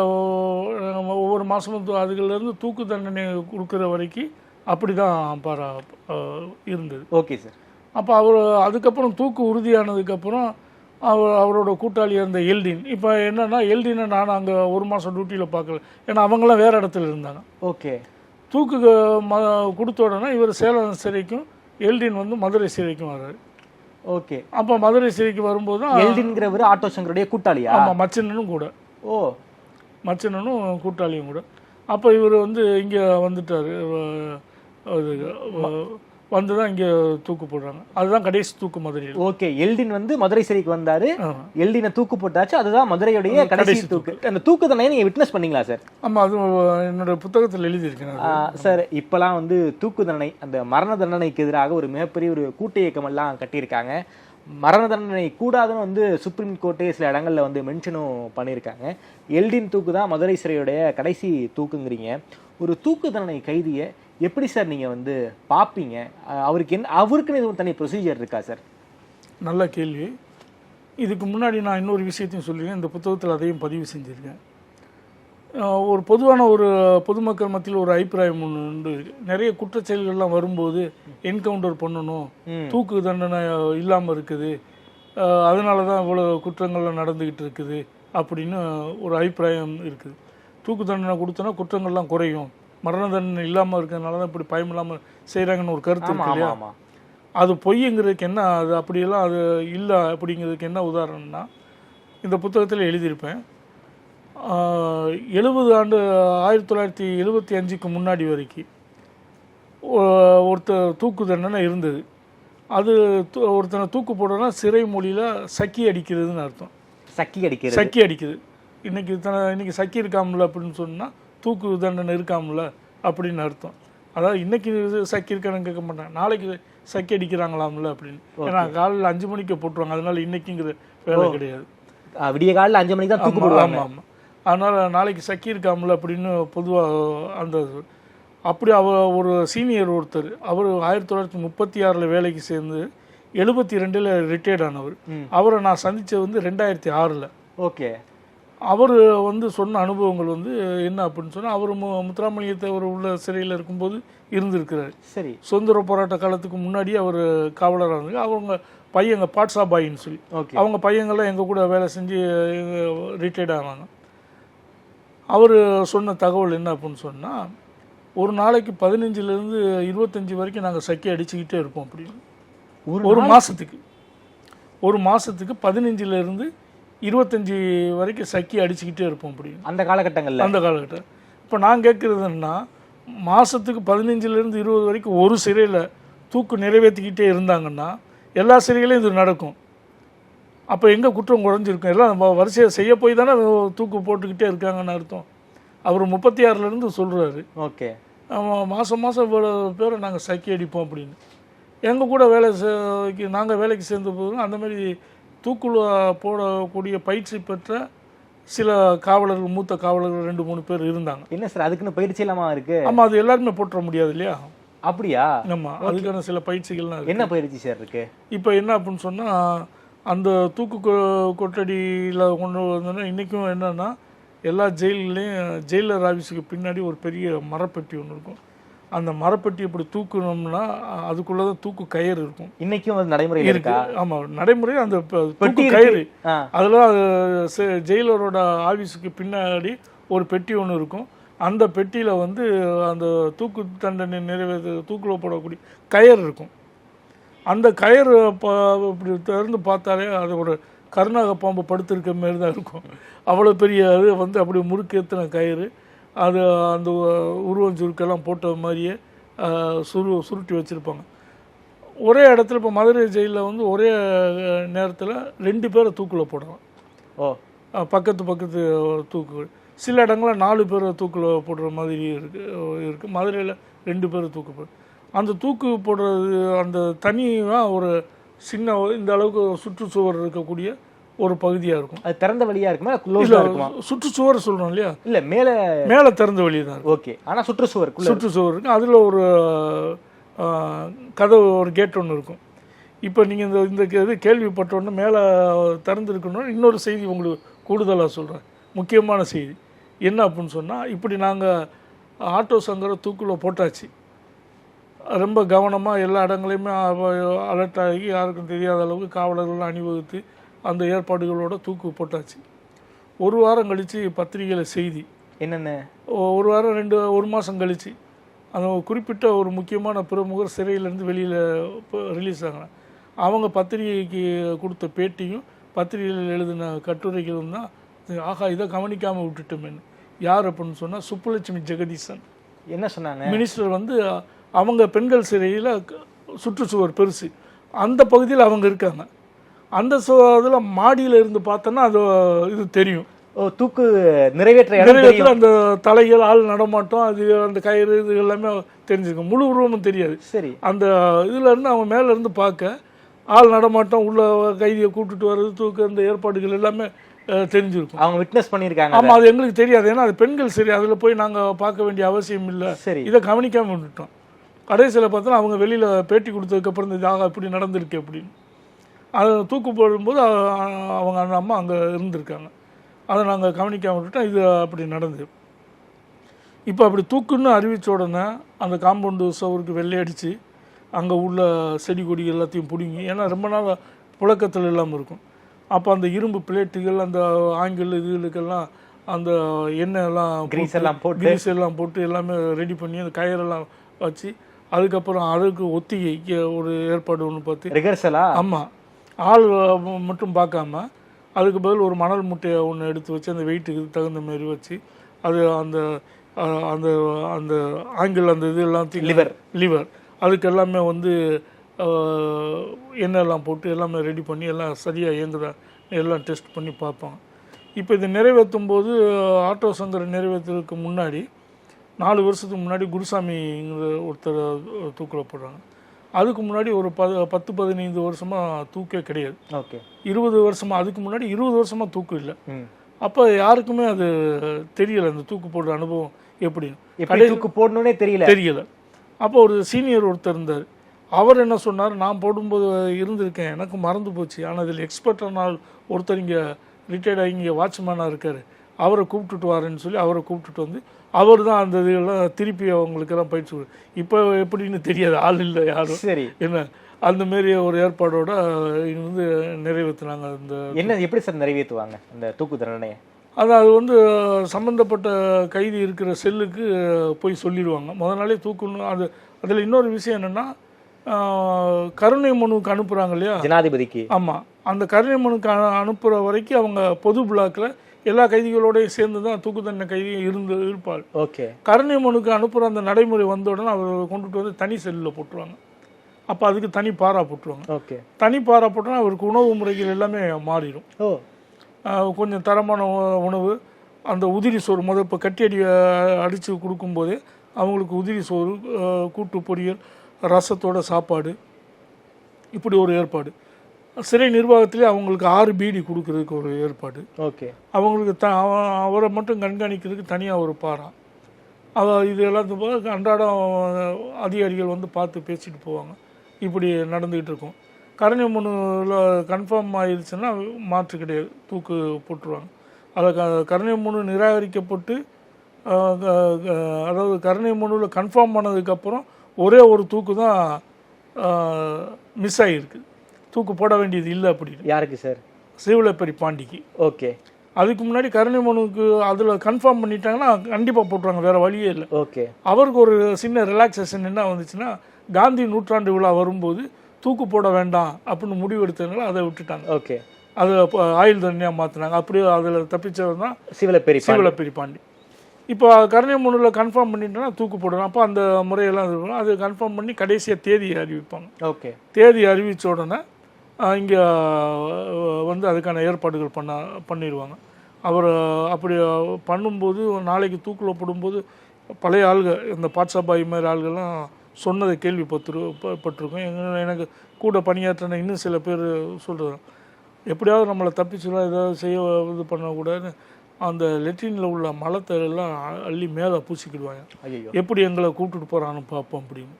ஒவ்வொரு மாதமும் அதுலேருந்து தூக்கு தண்டனை கொடுக்குற வரைக்கும் அப்படி தான் இருந்தது. Okay sir. அப்போ அதுக்கப்புறம் தூக்கு உறுதியானதுக்கப்புறம் அவரோட கூட்டாளி இருந்த எல்டின், இப்போ என்னன்னா எல்டினை நான் அங்கே ஒரு மாதம் டியூட்டியில் பார்க்கல, ஏன்னா அவங்களாம் வேறு இடத்துல இருந்தாங்க. ஓகே, தூக்கு கொடுத்த உடனே இவர் சேலம் சிறைக்கும் எல்டின் வந்து மதுரை சிறைக்கும் வர்றாரு. ஓகே, அப்போ மதுரை சிறைக்கு வரும்போது எல்டின்கிறவர் ஆட்டோ சங்கருடைய கூட்டாளியா? ஆமாம், மச்சினனும் கூட. ஓ, மச்சினனும் கூட்டாளியும் கூட. அப்போ இவர் வந்து இங்கே வந்துட்டார், வந்து தான் இங்கே தூக்கு போடுறாங்க. அதுதான் கடைசி தூக்கு மதுரையில். ஓகே, எல்டின் வந்து மதுரை சிறைக்கு வந்தாரு, எல்டினை தூக்கு போட்டாச்சு, அதுதான் மதுரையுடைய கடைசி தூக்கு. அந்த தூக்கு தண்டனை நீங்க விட்னஸ் பண்ணீங்களா சார்? ஆமாம், அது என்னோட புத்தகத்தில் எழுதியிருக்கேன் சார். இப்போலாம் வந்து தூக்கு தண்டனை, அந்த மரண தண்டனைக்கு எதிராக ஒரு மிகப்பெரிய ஒரு கூட்டு இயக்கம் எல்லாம் கட்டியிருக்காங்க. மரண தண்டனை கூடாதுன்னு வந்து சுப்ரீம் கோர்ட்டே சில இடங்கள்ல வந்து மென்ஷனும் பண்ணியிருக்காங்க. எல்டின் தூக்கு தான் மதுரை சிறையுடைய கடைசி தூக்குங்கிறீங்க. ஒரு தூக்கு தண்டனை கைதியை எப்படி சார் நீங்கள் வந்து பார்ப்பீங்க? அவருக்குன்னு எதுவும் தனி ப்ரொசீஜர் இருக்கா சார்? நல்ல கேள்வி. இதுக்கு முன்னாடி நான் இன்னொரு விஷயத்தையும் சொல்லியிருக்கேன், இந்த புத்தகத்தில் அதையும் பதிவு செஞ்சுருக்கேன். ஒரு பொதுவான ஒரு பொதுமக்கள் மத்தியில் ஒரு அபிப்பிராயம் ஒன்று உண்டு. நிறைய குற்றச்செயல்கள்லாம் வரும்போது என்கவுண்டர் பண்ணணும், தூக்கு தண்டனை இல்லாமல் இருக்குது, அதனால தான் இவ்வளோ குற்றங்கள்லாம் நடந்துக்கிட்டு இருக்குது அப்படின்னு ஒரு அபிப்பிராயம் இருக்குது. தூக்கு தண்டனை கொடுத்தோன்னா குற்றங்கள்லாம் குறையும், மரண தண்டனை இல்லாமல் இருக்கிறதுனால தான் இப்படி பயம் இல்லாமல் செய்கிறாங்கன்னு ஒரு கருத்து இருக்கு இல்லையா? அது பொய்ங்கிறதுக்கு என்ன, அது அப்படியெல்லாம் அது இல்லை அப்படிங்கிறதுக்கு என்ன உதாரணம்னா, இந்த புத்தகத்தில் எழுதியிருப்பேன். 70 ஆண்டு 1975க்கு முன்னாடி வரைக்கும் ஒருத்தர் தூக்கு தண்டனை இருந்தது. அது ஒருத்தனை தூக்கு போடுறதுனா சிறை மொழியில் சக்கி அடிக்கிறதுன்னு அர்த்தம். சக்கி அடிக்குது. இன்னைக்கு சக்கி இருக்காமல அப்படின்னு சொன்னால் தூக்கு தண்டனை இருக்காமல அப்படின்னு அர்த்தம். அதாவது இன்னைக்கு சக்கி இருக்கான்னு கேட்க மாட்டாங்க, நாளைக்கு சக்கி அடிக்கிறாங்களாம்ல அப்படின்னு. ஏன்னா காலையில் 5 மணிக்கு போட்டுருவாங்க, அதனால இன்னைக்குங்கிற வேலை கிடையாது. விடிய காலையில் 5 மணிக்கு தான் தூக்கு போடுவாங்க. ஆமாம், அதனால் நாளைக்கு சக்கி இருக்காமல அப்படின்னு பொதுவாக அந்த அப்படி ஒரு சீனியர் ஒருத்தர், அவர் 1936 வேலைக்கு சேர்ந்து 72 ரிட்டையர்ட் ஆனவர். அவரை நான் சந்தித்தது வந்து 2006. ஓகே, அவர் வந்து சொன்ன அனுபவங்கள் வந்து என்ன அப்படின்னு சொன்னால், அவர் முத்துராமலிங்கத்தை அவர் உள்ள சிறையில் இருக்கும்போது இருந்திருக்கிறார். சரி, சுதந்திர போராட்ட காலத்துக்கு முன்னாடியே அவர் காவலராக இருந்தாங்க. அவங்க பையங்க பாட்ஷா பாயின்னு சொல்லி அவங்க பையங்கள்லாம் எங்கள் கூட வேலை செஞ்சு ரிட்டையர்ட் ஆனாங்க. அவர் சொன்ன தகவல் என்ன அப்படின்னு சொன்னால், ஒரு நாளைக்கு 15லேருந்து 25 வரைக்கும் நாங்கள் சக்கி அடிச்சுக்கிட்டே இருப்போம் அப்படின்னு. ஒரு மாதத்துக்கு 15லேருந்து 25 வரைக்கும் சக்கி அடிச்சுக்கிட்டே இருப்போம் அப்படின்னு அந்த காலகட்டம். இப்போ நான் கேட்குறதுன்னா, மாதத்துக்கு 15லேருந்து 20 வரைக்கும் ஒரு சிறையில் தூக்கு நிறைவேற்றிக்கிட்டே இருந்தாங்கன்னா எல்லா சிறைகளையும் இது நடக்கும். அப்போ எங்கே குற்றம் குறைஞ்சிருக்கும்? எல்லாம் வரிசையை செய்ய போய் தானே தூக்கு போட்டுக்கிட்டே இருக்காங்கன்னு அர்த்தம். அவர் 36லேருந்து சொல்கிறாரு. ஓகே, மாதம் இவ்வளோ பேரை நாங்கள் சக்கி அடிப்போம் அப்படின்னு. எங்கள் கூட நாங்கள் வேலைக்கு சேர்ந்த போதும் அந்த மாதிரி தூக்குல போடக்கூடிய பயிற்சி பெற்ற சில காவலர்கள், மூத்த காவலர்கள் 2-3 பேர் இருந்தாங்க. என்ன சார் அதுக்குன்னு பயிற்சி இல்லாமல் இருக்கு? ஆமாம், அது எல்லாருமே போட்டுற முடியாது இல்லையா? அப்படியா? ஆமாம், அதுக்கான சில பயிற்சிகள்லாம். என்ன பயிற்சி சார் இருக்கு? இப்போ என்ன அப்படின்னு சொன்னால், அந்த தூக்கு கொட்டடியில் கொண்டு வந்தோன்னா இன்றைக்கும் என்னென்னா, எல்லா ஜெயிலையும் ஜெயிலர் ஆஃபீஸுக்கு பின்னாடி ஒரு பெரிய மரப்பெட்டி ஒன்று இருக்கும். அந்த மரப்பெட்டி இப்படி தூக்கணும்னா அதுக்குள்ளே தான் தூக்கு கயிறு இருக்கும். இன்றைக்கும் அது நடைமுறை இருக்கு. ஆமாம், நடைமுறை அந்த தூக்கு கயிறு. அதெல்லாம் ஜெயிலரோட ஆஃபீஸுக்கு பின்னாடி ஒரு பெட்டி ஒன்று இருக்கும். அந்த பெட்டியில் வந்து அந்த தூக்கு தண்டனை தூக்கில் போடக்கூடிய கயிறு இருக்கும். அந்த கயிறு இப்படி திறந்து பார்த்தாலே அது ஒரு கருணாக பாம்பு படுத்திருக்க மாரி தான் இருக்கும். அவ்வளோ பெரிய அது வந்து அப்படி முறுக்கேற்றின கயிறு. அது அந்த உருவம் சுருக்கெல்லாம் போட்ட மாதிரியே சுருட்டி வச்சுருப்பாங்க. ஒரே இடத்துல இப்போ மதுரை ஜெயிலில் வந்து ஒரே நேரத்தில் 2 பேரை தூக்கில் போடலாம். பக்கத்து தூக்கு. சில இடங்களில் 4 பேரை தூக்கில் போடுற மாதிரி இருக்குது. மதுரையில் 2 பேரை தூக்கு போடு. அந்த தூக்கு போடுறது அந்த தனியாக ஒரு சின்ன இந்த அளவுக்கு சுற்றுச்சுவர் இருக்கக்கூடிய ஒரு பகுதியாக இருக்கும். அது திறந்த வழியா இருக்குமா க்ளோஸ்டா இருக்குமா? சுற்றுச்சுவர் சொல்கிறோம் இல்லையா, இல்ல மேலே மேலே திறந்த வழி தான் இருக்கும். ஓகே. ஆனா சுற்றுச்சுவர் சுற்றுச்சுவர் இருக்கும். அதில் ஒரு கதவு ஒரு கேட் ஒன்று இருக்கும். இப்போ நீங்கள் இந்த இது கேள்விப்பட்டோன்னு மேலே திறந்துருக்கணும்னு இன்னொரு செய்தி உங்களுக்கு கூடுதலாக சொல்கிறேன், முக்கியமான செய்தி என்ன அப்படின்னு சொன்னால், இப்படி நாங்கள் ஆட்டோ சங்கரை தூக்கில் போட்டாச்சு, ரொம்ப கவனமாக எல்லா இடங்களையுமே அலர்ட் ஆகி யாருக்கும் தெரியாத அளவுக்கு காவலர்கள்லாம் அணிவகுத்து அந்த ஏற்பாடுகளோட தூக்கு போட்டாச்சு. ஒரு வாரம் கழித்து பத்திரிகையில் செய்தி என்னென்ன, ஒரு வாரம் ஒரு மாதம் கழித்து அந்த குறிப்பிட்ட ஒரு முக்கியமான பிரமுகர் சிறையிலேருந்து வெளியில் ரிலீஸ் ஆகிறாங்க. அவங்க பத்திரிகைக்கு கொடுத்த பேட்டியும் பத்திரிகையில் எழுதின கட்டுரைகளும் தான் ஆகா இதை கவனிக்காமல் விட்டுட்டோமேன்னு. யார் அப்படின்னு சொன்னால் சுப்புலட்சுமி ஜெகதீசன் என்ன சொன்னாங்க, மினிஸ்டர் வந்து அவங்க பெண்கள் சிறையில் சுற்றுச்சுவர் பெருசு அந்த பகுதியில் அவங்க இருக்காங்க. அந்த இதில் மாடியில் இருந்து பார்த்தோன்னா அது இது தெரியும். தூக்கு நிறைவேற்ற அந்த தலைகள் ஆள் நடமாட்டம் அது அந்த கயிறு இது எல்லாமே தெரிஞ்சிருக்கும், முழு உருவமும் தெரியாது. சரி, அந்த இதுல இருந்து அவங்க மேல இருந்து பார்க்க ஆள் நடமாட்டம் உள்ள கைதியை கூப்பிட்டுட்டு வர்றது தூக்கு அந்த ஏற்பாடுகள் எல்லாமே தெரிஞ்சிருக்கும். அவங்க விட்னஸ் பண்ணியிருக்காங்க. ஆமா, அது எங்களுக்கு தெரியாது, ஏன்னா அது பெண்கள் சரி அதுல போய் நாங்க பார்க்க வேண்டிய அவசியம் இல்லை. சரி, இதை கவனிக்காம விட்டுட்டோம். கடைசியில் பார்த்தா அவங்க வெளியில பேட்டி கொடுத்ததுக்கப்புறம் இந்த ஆகா இப்படி நடந்திருக்கு அப்படின்னு. அதை தூக்கு போடும்போது அவங்க அந்த அம்மா அங்கே இருந்திருக்காங்க. அதை நாங்கள் கவனிக்காம விட்டுட்டோம். இது அப்படி நடந்தது. இப்போ அப்படி தூக்குன்னு அறிவித்த உடனே அந்த காம்பவுண்டு சவருக்கு வெள்ளையடித்து அங்கே உள்ள செடி கொடி எல்லாத்தையும் பிடுங்கி, ஏன்னா ரொம்ப நாள் புழக்கத்தில் இல்லாமல் இருக்கும். அப்போ அந்த இரும்பு பிளேட்டுகள் அந்த ஆங்கிள் இதுகளுக்கெல்லாம் அந்த எண்ணெய் எல்லாம் கிரீஸ் எல்லாம் போட்டு எல்லாமே ரெடி பண்ணி அந்த கயிறெல்லாம் வச்சு அதுக்கப்புறம் அதுக்கு ஒத்திகை ஒரு ஏற்பாடு ஒன்று பார்த்து ரிஹர்சலா. ஆமாம், ஆள் மட்டும் பார்க்காம அதுக்கு பதில் ஒரு மணல் முட்டையை ஒன்று எடுத்து வச்சு அந்த வெயிட்டுக்கு தகுந்த மாதிரி வச்சு அது அந்த அந்த அந்த ஆங்கிள் அந்த இது எல்லாத்தையும் லிவர் அதுக்கு எல்லாமே வந்து எண்ணெய்லாம் போட்டு எல்லாமே ரெடி பண்ணி எல்லாம் சரியாக இயங்குதா எல்லாம் டெஸ்ட் பண்ணி பார்ப்பாங்க. இப்போ இதை நிறைவேற்றும் போது ஆட்டோ சங்கரை நிறைவேற்றுறதுக்கு முன்னாடி 4 வருஷத்துக்கு முன்னாடி குருசாமிங்கிற ஒருத்தர் தூக்கில் போடுறாங்க. அதுக்கு முன்னாடி ஒரு 10-15 வருஷமாக தூக்கே கிடையாது. ஓகே, 20 வருஷமாக, அதுக்கு முன்னாடி 20 வருஷமாக தூக்கு இல்லை. அப்போ யாருக்குமே அது தெரியலை, அந்த தூக்கு போடுற அனுபவம் எப்படின்னு தூக்கு போடணுன்னே தெரியல. அப்போ ஒரு சீனியர் ஒருத்தர் இருந்தார். அவர் என்ன சொன்னார், நான் போடும்போது இருந்திருக்கேன், எனக்கு மறந்து போச்சு, ஆனால் இதில் எக்ஸ்பர்ட்டான ஒருத்தர் இங்கே ரிட்டையர்ட் ஆகி இங்கே வாட்ச்மேனாக இருக்கார், அவரை கூப்பிட்டுட்டு வரேன்னு சொல்லி அவரை கூப்பிட்டுட்டு வந்து அவர் தான் அந்த இதெல்லாம் திருப்பி அவங்களுக்கெல்லாம் பயிற்சி. இப்போ எப்படின்னு தெரியாது, ஆள் இல்லை யாரும். சரி, என்ன அந்த மாரி ஒரு ஏற்பாடோட இங்கே வந்து நிறைவேற்றினாங்க. அந்த என்ன எப்படி சார் நிறைவேற்றுவாங்க அந்த தூக்கு தண்டனையை? அது வந்து சம்மந்தப்பட்ட கைதி இருக்கிற செல்லுக்கு போய் சொல்லிடுவாங்க முத நாளே தூக்கணும். அது அதில் இன்னொரு விஷயம் என்னென்னா, கருணை மனுவுக்கு அனுப்புகிறாங்க இல்லையா ஜனாதிபதிக்கு. ஆமாம், அந்த கருணை மனுக்கு அனுப்புகிற வரைக்கும் அவங்க பொது பிளாக்கில் எல்லா கைதிகளோடையும் சேர்ந்து தான் தூக்கு தண்டனை கைதி இருப்பாள். ஓகே, கருணை மனுக்கு அனுப்புகிற அந்த நடைமுறை வந்த உடனே அவர் கொண்டுட்டு வந்து தனி செல்லில் போட்டுருவாங்க. அப்போ அதுக்கு தனி பாரா போட்டுருவாங்க. ஓகே, தனி பாரா போட்டோன்னா அவருக்கு உணவு முறைகள் எல்லாமே மாறிடும். கொஞ்சம் தரமான உணவு, அந்த உதிரி சோறு இப்போ கட்டி அடித்து கொடுக்கும்போதே அவங்களுக்கு உதிரி சோறு, கூட்டு பொரியல், ரசத்தோட சாப்பாடு, இப்படி ஒரு ஏற்பாடு. சிறை நிர்வாகத்திலே அவங்களுக்கு 6 பீடி கொடுக்கறதுக்கு ஒரு ஏற்பாடு. ஓகே, அவங்களுக்கு அவரை மட்டும் கண்காணிக்கிறதுக்கு தனியாக ஒரு பாரா. இது எல்லாத்துக்கும் போக அன்றாடம் அதிகாரிகள் வந்து பார்த்து பேசிட்டு போவாங்க. இப்படி நடந்துக்கிட்டு இருக்கும். கருணை மனுவில் கன்ஃபார்ம் ஆயிடுச்சுன்னா மாற்று கிடையாது, தூக்கு போட்டுருவாங்க. அதை கருணை மனு நிராகரிக்கப்பட்டு, அதாவது கருணை மனுவில் கன்ஃபார்ம் பண்ணதுக்கப்புறம் ஒரே ஒரு தூக்கு தான் மிஸ் ஆகிருக்கு, தூக்கு போட வேண்டியது இல்லை அப்படின்னு. யாருக்கு சார்? சீவலப்பேரி பாண்டிக்கு. ஓகே, அதுக்கு முன்னாடி கருணை மனுவுக்கு அதில் கன்ஃபார்ம் பண்ணிட்டாங்கன்னா கண்டிப்பாக போட்டுருவாங்க, வேறு வழியே இல்லை. ஓகே, அவருக்கு ஒரு சின்ன ரிலாக்ஸேஷன் என்ன வந்துச்சுன்னா, காந்தி 100ஆண்டு விழா வரும்போது தூக்கு போட வேண்டாம் அப்படின்னு முடிவு எடுத்ததுனால அதை விட்டுட்டாங்க. ஓகே, அதை ஆயுள் தண்டனையாக மாற்றினாங்க. அப்படியே அதில் தப்பிச்சவர் தான் சீவலப்பேரி பாண்டி. இப்போ கருணை மனுவில் கன்ஃபார்ம் பண்ணிட்டோன்னா தூக்கு போடணும். அப்போ அந்த முறையெல்லாம் இருக்கணும். அது கன்ஃபார்ம் பண்ணி கடைசியாக தேதியை அறிவிப்பாங்க. ஓகே, தேதி அறிவித்த உடனே இங்கே வந்து அதுக்கான ஏற்பாடுகள் பண்ணிடுவாங்க. அவர் அப்படி பண்ணும்போது நாளைக்கு தூக்கில் போடும்போது பழைய ஆள்கள், இந்த பாட்சாபாய் மாதிரி ஆள்கள்லாம் சொன்னதை கேள்விப்பட்டிருக்கோம். எனக்கு கூட பணியாற்றின இன்னும் சில பேர் சொல்கிறாங்க, எப்படியாவது நம்மளை தப்பிச்சுலாம் ஏதாவது செய்ய இது பண்ணக்கூடாதுன்னு அந்த லெட்ரினில் உள்ள மலத்தை எல்லாம் அள்ளி மேலே பூசிக்கிடுவாங்க. எப்படி எங்களை கூப்பிட்டுட்டு போகிறான்னு பார்ப்போம் அப்படின்னு.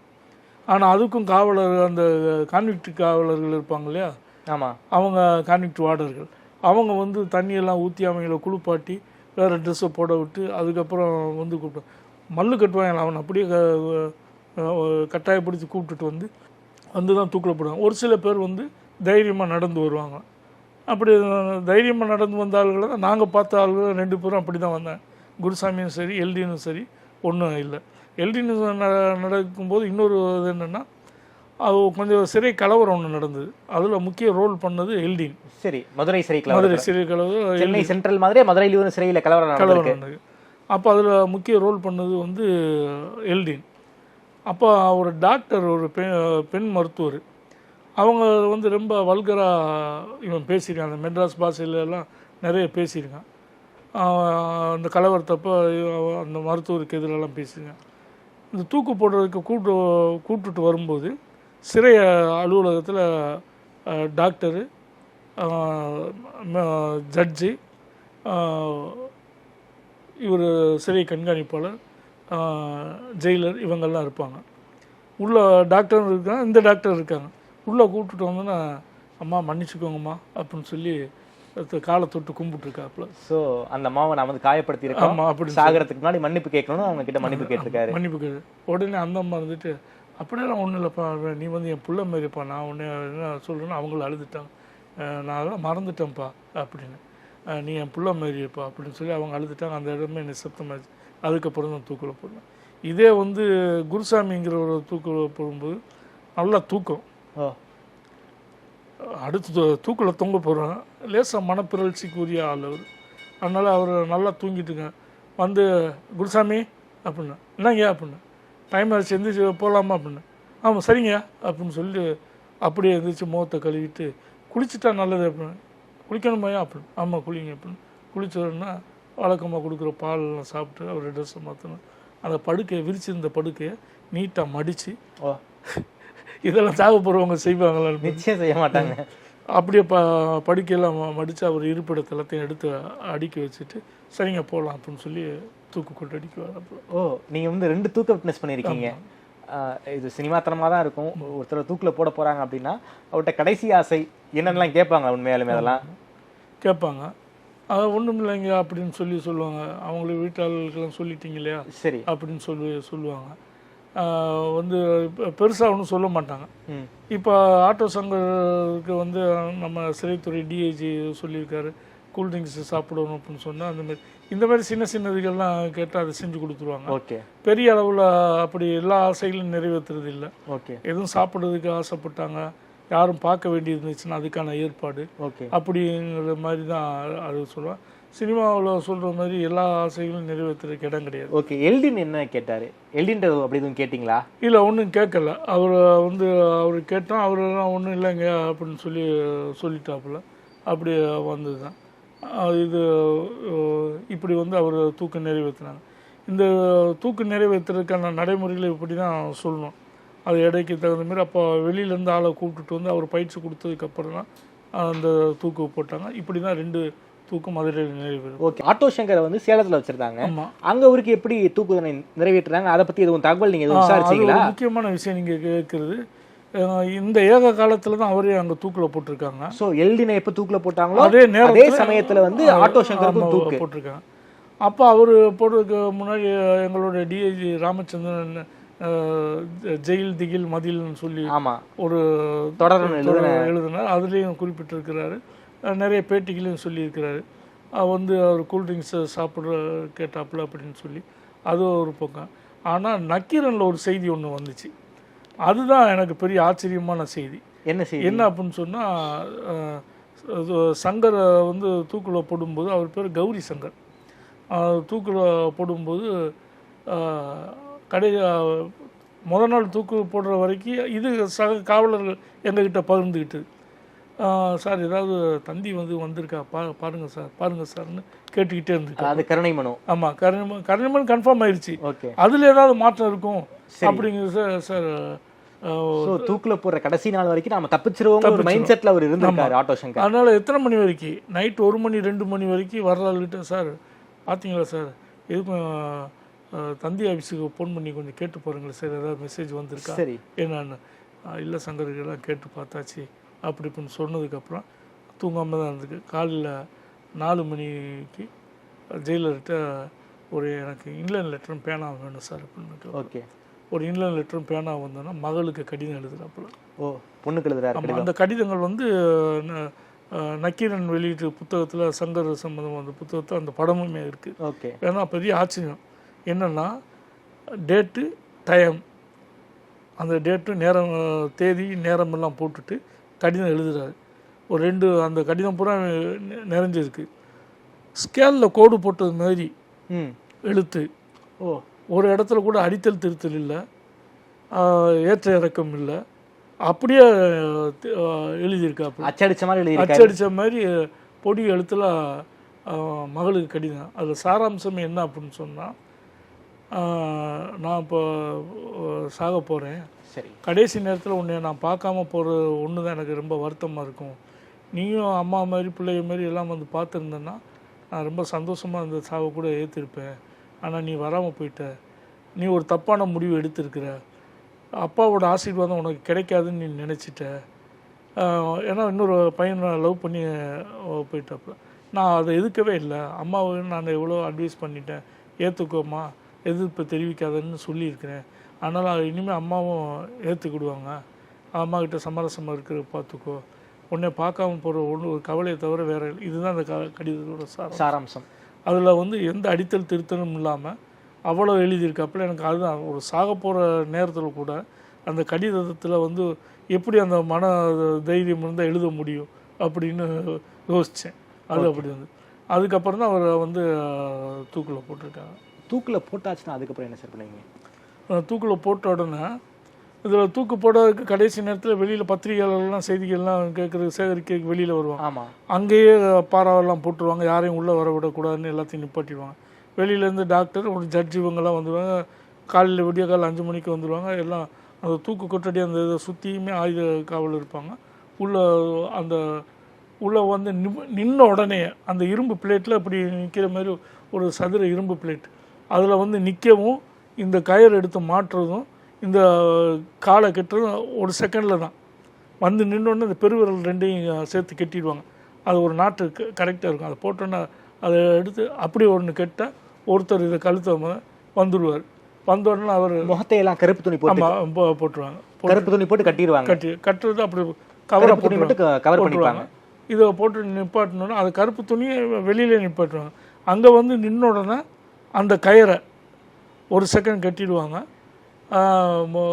ஆனால் அதுக்கும் காவலர், அந்த கான்விக்ட் காவலர்கள் இருப்பாங்க இல்லையா, ஆமாம், அவங்க கான்விக்ட் வார்டர்கள், அவங்க வந்து தண்ணியெல்லாம் ஊற்றி அவங்கள குளிப்பாட்டி வேறு ட்ரெஸ்ஸை போட விட்டு அதுக்கப்புறம் வந்து கூப்பிட்டு மல்லு கட்டுவாங்க. அவனை அப்படியே கட்டாயப்படுத்தி கூப்பிட்டுட்டு வந்து தான் தூக்கில் போடுவாங்க. ஒரு சில பேர் வந்து தைரியமாக நடந்து வருவாங்க. அப்படி தைரியமாக நடந்து வந்த ஆளுகளை தான் நாங்கள் பார்த்த ஆளுகள் 2 பேரும் அப்படி தான் வந்தாங்க. குருசாமியும் சரி எல்டினும் சரி ஒன்றும் இல்லை. எல்டின்னு நடக்கும்போது இன்னொரு இது என்னென்னா, அது கொஞ்சம் சிறை கலவரம் ஒன்று நடந்தது. அதில் முக்கிய ரோல் பண்ணது எல்டின். சரி, மதுரை சிறை கலவரம், சென்னை சென்ட்ரல் மாதிரி மதுரையில ஒரு சிறையில் கலவரம் நடந்தது. அப்போ அதில் முக்கிய ரோல் பண்ணது வந்து எல்டின். அப்போ ஒரு டாக்டர், ஒரு பெண் மருத்துவர், அவங்க வந்து ரொம்ப வல்கராக இவன் பேசியிருக்காங்க. அந்த மெட்ராஸ் பாஷையிலலாம் நிறைய பேசியிருக்கான். அந்த கலவரத்தப்போ அந்த மருத்துவருக்கு எதிரெல்லாம் பேசியிருக்காங்க. இந்த தூக்கு போடுறதுக்கு கூப்பிட்டுட்டு வரும்போது சிறை அலுவலகத்தில் டாக்டரு, ஜட்ஜு, இவர் சிறை கண்காணிப்பாளர், ஜெயிலர், இவங்கெல்லாம் இருப்பாங்க. உள்ள டாக்டரும் இருக்காங்க, இந்த டாக்டர் இருக்காங்க. உள்ளே கூப்பிட்டுட்டு வந்தோன்னா, அம்மா மன்னிச்சுக்கோங்கம்மா அப்படின்னு சொல்லி காலை தொட்டு கும்பிட்டுருக்காப்புல. ஸோ அந்த அம்மாவை நான் வந்து காயப்படுத்தியிருக்கேன், அப்படி சாகிறதுக்கு முன்னாடி மன்னிப்பு கேட்கணும்னு அவங்க கிட்ட மன்னிப்பு கேட்டிருக்காரு. மன்னிப்பு கேட்டு உடனே அந்த அம்மா இருந்துட்டு, அப்படியெல்லாம் ஒன்றும் இல்லைப்பா, நீ வந்து என் பிள்ளை மாரிப்பா, நான் ஒன்று என்ன சொல்கிறேன்னு அவங்கள அழுதுட்டாங்க. நான் அதெல்லாம் மறந்துட்டேன்ப்பா அப்படின்னு, நீ என் பிள்ளை மாரிப்பா அப்படின்னு சொல்லி அவங்க அழுதுட்டாங்க. அந்த இடமே நிசப்தமாச்சு. அதுக்கப்புறம் தான் தூக்கில் போடணும். இதே வந்து குருசாமிங்கிற ஒரு தூக்கில் போடும்போது நல்லா தூக்கம், அடுத்து தூக்கில் தொங்க போகிறோம். லேசாக மனப்பிறழ்ச்சிக்குரிய ஆள் அவர். அதனால் அவர் நல்லா தூங்கிட்டுங்க. வந்து குருசாமி அப்படின்னா, என்னங்க அப்படின்னு, டைம் ஆச்சு எந்திரிச்சு போகலாமா அப்படின்னு, ஆமாம் சரிங்க அப்படின்னு சொல்லி அப்படியே எந்திரிச்சு முகத்தை கழுவிட்டு, குளிச்சுட்டா நல்லது அப்படின்னு, குளிக்கணுமாயா அப்படின்னு, ஆமாம் குளிங்க அப்படின்னு குளிச்சோன்னா வழக்கமாக கொடுக்குற பாலெல்லாம் சாப்பிட்டு அவர் ட்ரெஸ்ஸை மாற்றணும். அந்த படுக்கையை விரிச்சிருந்த படுக்கையை நீட்டாக மடித்து, இதெல்லாம் சாக போகிறவங்க செய்வாங்களா? நிச்சயம் செய்ய மாட்டாங்க. அப்படியே படுக்கையெல்லாம் மடித்து அவர் இருப்பிடத்தை எல்லாத்தையும் எடுத்து அடுக்கி வச்சுட்டு, சரிங்க போகலாம் அப்படின்னு சொல்லி தூக்கு கொண்டு அடிக்குவார். அப்புறம் நீங்கள் வந்து 2 தூக்க விட்னஸ் பண்ணியிருக்கீங்க. இது சினிமாத்தனமாக தான் இருக்கும். ஒருத்தர் தூக்கில் போட போகிறாங்க அப்படின்னா அவர்கிட்ட கடைசி ஆசை என்னென்னலாம் கேட்பாங்க? உண்மையாலுமே அதெல்லாம் கேட்பாங்க. அது ஒன்றும் இல்லைங்க அப்படின்னு சொல்லுவாங்க. அவங்கள வீட்டாளர்களுக்கெல்லாம் சொல்லிட்டீங்க இல்லையா சரி அப்படின்னு சொல்லுவாங்க. வந்து பெருசாக ஒன்றும் சொல்ல மாட்டாங்க. இப்போ ஆட்டோ சங்கருக்கு வந்து நம்ம சிறைத்துறை டிஐஜி சொல்லியிருக்காரு, கூல்ட்ரிங்க்ஸ் சாப்பிடணும் அப்படின்னு சொன்னால் இந்த மாதிரி சின்ன சின்னதுகள்லாம் கேட்டால் அதை செஞ்சு கொடுத்துருவாங்க. ஓகே, பெரிய அளவில் அப்படி எல்லா ஆசைகளும் நிறைவேற்றுறது இல்லை. ஓகே, எதுவும் சாப்பிட்றதுக்கு ஆசைப்பட்டாங்க, யாரும் பார்க்க வேண்டி இருந்துச்சுன்னா அதுக்கான ஏற்பாடு, ஓகே, அப்படிங்கிற மாதிரி தான் அது சொல்லுவேன். சினிமாவில் சொல்கிற மாதிரி எல்லா ஆசைகளும் நிறைவேற்றுறதுக்கு இடம் கிடையாது. ஓகே, எல்டின் என்ன கேட்டார்? எல்டின் அப்படி எதுவும் கேட்டிங்களா? இல்லை, ஒன்றும் கேட்கல. அவர் கேட்டால் அவரெல்லாம் ஒன்றும் இல்லைங்க அப்படின்னு சொல்லிட்டாப்புல. அப்படி வந்தது தான் இது. இப்படி வந்து அவர் தூக்கு நிறைவேற்றினாங்க. இந்த தூக்கு நிறைவேற்றுறதுக்கான நடைமுறைகளை இப்படி தான் சொல்லணும். அது இடைக்கு தகுந்த மாதிரி அப்போ வெளியிலேருந்து ஆளை கூப்பிட்டுட்டு வந்து அவர் பயிற்சி கொடுத்ததுக்கப்புறம் தான் அந்த தூக்கு போட்டாங்க. இப்படி தான் 2 தூக்கு மதுரையில் நிறைவேறும். ஓகே, ஆட்டோ சங்கரை வந்து சேலத்தில் வச்சிருந்தாங்க. அங்கே அவருக்கு எப்படி தூக்கு நிறைவேற்றுறாங்க? அதை பற்றி எதுவும் தகவல் நீங்கள் எதுவும் விசாரிச்சீங்களா? முக்கியமான விஷயம் நீங்கள் கேட்குறது, இந்த ஏக காலத்தில் தான் அவரே அங்கே தூக்கில் போட்டிருக்காங்க. ஸோ எல்டினை எப்போ தூக்கில் போட்டாங்களோ அதே சமயத்தில் வந்து ஆட்டோ சங்கருக்கும் தூக்கு போட்டிருக்காங்க. அப்போ அவர் போடுறதுக்கு முன்னாடி எங்களோட டிஐஜி ராமச்சந்திரன் ஜெயில் திகில் மதில்னு சொல்லி ஒரு தொடர் எழுதினார். அதுலேயும் குறிப்பிட்டிருக்கிறாரு, நிறைய பேட்டிகளையும் சொல்லியிருக்கிறாரு. வந்து அவர் கூல்ட்ரிங்க்ஸை சாப்பிட்ற கேட்டாப்புல அப்படின்னு சொல்லி அது ஒரு பக்கம். ஆனால் நக்கீரனில் ஒரு செய்தி ஒன்று வந்துச்சு, அதுதான் எனக்கு பெரிய ஆச்சரியமான செய்தி. என்ன அப்படின்னு சொன்னால், சங்கரை வந்து தூக்கில் போடும்போது, அவர் பேர் கௌரி சங்கர், தூக்கில் போடும்போது முதல் நாள் தூக்கு போடுற வரைக்கும் இது சக காவலர்கள் எங்ககிட்ட பகிர்ந்துக்கிட்டு, சார் ஏதாவது தந்தி வந்திருக்கா பாருங்கள் சார்னு கேட்டுக்கிட்டே இருந்துச்சு. அது கருணை மனு. ஆமாம், கருணை மனு கன்ஃபார்ம் ஆயிடுச்சு. அதில் ஏதாவது மாற்றம் இருக்கும், அப்படிங்கிறது சார் ஸோ தூக்குல போடுற கடைசி நாள் வரைக்கும் நம்ம தப்பிச்சிருவோம் ஒரு மைண்ட் செட்ல அவர் இருந்திருக்காரு ஆட்டோ சங்கர். அதனால எத்தனை மணி வரைக்கும் நைட் 1 மணி 2 மணி வரைக்கும் வர்றாள்கிட்ட சார் பார்த்தீங்களா சார் எதுக்கும் தந்தி ஆஃபீஸுக்கு ஃபோன் பண்ணி கொஞ்சம் கேட்டு போகிறீங்களா சார் ஏதாவது மெசேஜ் வந்திருக்கா சரி என்னன்னு இல்லை சங்கருக்கெல்லாம் கேட்டு பார்த்தாச்சு அப்படி இப்படின்னு சொன்னதுக்கப்புறம் தூங்காமல் தான் இருந்துக்கு. காலையில் 4 மணிக்கு ஜெயிலர்கிட்ட ஒரு எனக்கு இன்லைன் லெட்டரும் பேனா வேணும் சார் அப்படின்ட்டு ஓகே ஒரு இன்லைன் லெட்டரும் பேனா வந்தோன்னா மகளுக்கு கடிதம் எழுதுறாப்புல. ஓ பொண்ணுக்கு எழுதுறாரு. அந்த கடிதங்கள் வந்து நக்கீரன் வெளியீட்டு புத்தகத்தில் சங்கர் சம்பந்தம் அந்த புத்தகத்தில் அந்த படமுமே இருக்குது. ஓகே ஏன்னா பெரிய ஆச்சரியம் என்னென்னா டேட்டு டைம் அந்த டேட்டு நேரம் தேதி நேரம் எல்லாம் போட்டுட்டு கடிதம் எழுதுறாரு. ஒரு 2 அந்த கடிதம் பூரா நிறைஞ்சிருக்கு. ஸ்கேலில் கோடு போட்டது மாதிரி எழுத்து. ஒரு இடத்துல கூட அடித்தல் திருத்தல் இல்லை, ஏற்ற இறக்கம் இல்லை, அப்படியே எழுதியிருக்காப்பு. அச்சடித்த மாதிரி பொடி எழுத்துல மகளுக்கு கடிதம். அதில் சாராம்சம் என்ன அப்படின்னு சொன்னால் நான் இப்போ சாக போகிறேன், கடைசி நேரத்தில் உன்னை நான் பார்க்காம போகிறது ஒன்று தான் எனக்கு ரொம்ப வருத்தமாக இருக்கும். நீயும் அம்மா மாதிரி பிள்ளைய மாதிரி எல்லாம் வந்து பார்த்துருந்தேன்னா நான் ரொம்ப சந்தோஷமாக இந்த சாவை கூட ஏற்றிருப்பேன். ஆனால் நீ வராமல் போயிட்ட, நீ ஒரு தப்பான முடிவு எடுத்திருக்கிற, அப்பாவோட ஆசீர்வாதம் உனக்கு கிடைக்காதுன்னு நீ நினச்சிட்ட. ஏன்னா இன்னொரு பையனை லவ் பண்ணி போயிட்டப்ப நான் அதை எதுக்கவே இல்லை. அம்மாவை நான் எவ்வளோ அட்வைஸ் பண்ணிட்டேன், ஏற்றுக்கோமா எதிர்ப்பு தெரிவிக்காதன்னு சொல்லியிருக்கிறேன். அதனால் இனிமேல் அம்மாவும் ஏற்றுக்கிடுவாங்க, அம்மாக்கிட்ட சமரசமாக இருக்கிற பார்த்துக்கோ, உன்னை பார்க்காம போகிற ஒரு கவலையை தவிர வேறு இல்லை. இதுதான் அந்த கடிதத்தோட சாராம்சம். அதில் வந்து எந்த அடித்தல் திருத்தலும் இல்லாமல் அவ்வளோ எழுதியிருக்காப்புல. எனக்கு அதுதான் ஒரு சாக போகிற நேரத்தில் கூட அந்த கடிதத்தில் வந்து எப்படி அந்த மன தைரியம் இருந்தால் எழுத முடியும் அப்படின்னு யோசித்தேன். அது அப்படி வந்து அதுக்கப்புறம் தான் அவரை வந்து தூக்கில் போட்டிருக்காங்க. தூக்கில் போட்டாச்சுன்னா அதுக்கப்புறம் என்ன சார் பண்ணுவீங்க? தூக்கில் போட்ட உடனே இதில் தூக்கு போடுறதுக்கு கடைசி நேரத்தில் வெளியில் பத்திரிகையாளர்கள்லாம் செய்திகள்லாம் கேட்குறது சேகரிக்க வெளியில் வருவாங்க. ஆமாம், அங்கேயே பாராவெல்லாம் போட்டுருவாங்க, யாரையும் உள்ளே வர விடக்கூடாதுன்னு எல்லாத்தையும் நிப்பாட்டிடுவாங்க. வெளியிலேருந்து டாக்டர் ஒரு ஜட்ஜ் இவங்கெல்லாம் வந்துடுவாங்க. காலையில் விடிய காலையில் 5 மணிக்கு வந்துடுவாங்க. எல்லாம் அந்த தூக்கு கொட்டடி அந்த இதை சுற்றியுமே ஆயுத காவல் இருப்பாங்க. உள்ளே வந்து நின்ன உடனே அந்த இரும்பு பிளேட்டில் அப்படி நிற்கிற மாதிரி ஒரு சதுர இரும்பு பிளேட், அதில் வந்து நிற்கவும் இந்த கயிறு எடுத்து மாட்டுறதும் இந்த காலை கட்டுறதும் ஒரு செகண்டில் தான். வந்து நின்னோடனே இந்த பெருவிரல் 2ஐயும் சேர்த்து கட்டிடுவாங்க. அது ஒரு நாட்டுக்கு கரெக்டாக இருக்கும். அதை போட்டோன்னா அதை எடுத்து அப்படி ஒன்று கெட்ட ஒருத்தர் இதை கழுத்த வந்துடுவார். வந்தோடனே அவர் முகத்தையெல்லாம் கருப்பு துணி போட்டுருவாங்க. கருப்பு துணி போட்டு கட்டிடுவாங்க. கட்டுறது அப்படி கவரை போட்டுருவாங்க. இதை போட்டு நிப்பாட்டினோன்னா அது கருப்பு துணியை வெளியிலே நிப்பாட்டுவாங்க. அங்கே வந்து நின்ன உடனே அந்த கயிறை ஒரு செகண்ட் கட்டிடுவாங்க.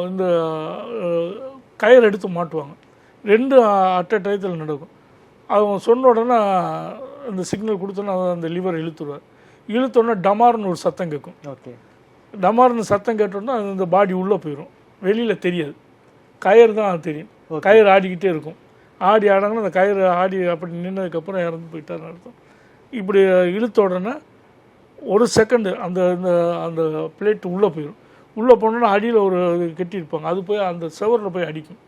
இந்த கயிறு எடுத்து மாட்டுவாங்க. 2 அட் அ டயத்தில் நடக்கும். அவங்க சொன்ன உடனே அந்த சிக்னல் கொடுத்தோன்னா அந்த லிவர் இழுத்துருவார். இழுத்தோடனே டமார்னு ஒரு சத்தம் கேட்கும். ஓகே, டமார்னு சத்தம் கேட்டோன்னா அந்த பாடி உள்ளே போயிடும், வெளியில் தெரியாது. கயிறு தான் தெரியும். கயிறு ஆடிக்கிட்டே இருக்கும். ஆடி ஆடாங்கன்னா அந்த கயிறு ஆடி அப்படி நின்னதுக்கப்புறம் இறந்து போயிட்டார்னு அர்த்தம். இப்படி இழுத்த உடனே ஒரு செகண்டு அந்த அந்த பிளேட்டு உள்ளே போயிடும். உள்ளே போனோன்னா அடியில் ஒரு கட்டியிருப்பாங்க, அது போய் அந்த செவரில் போய் அடிக்கும்.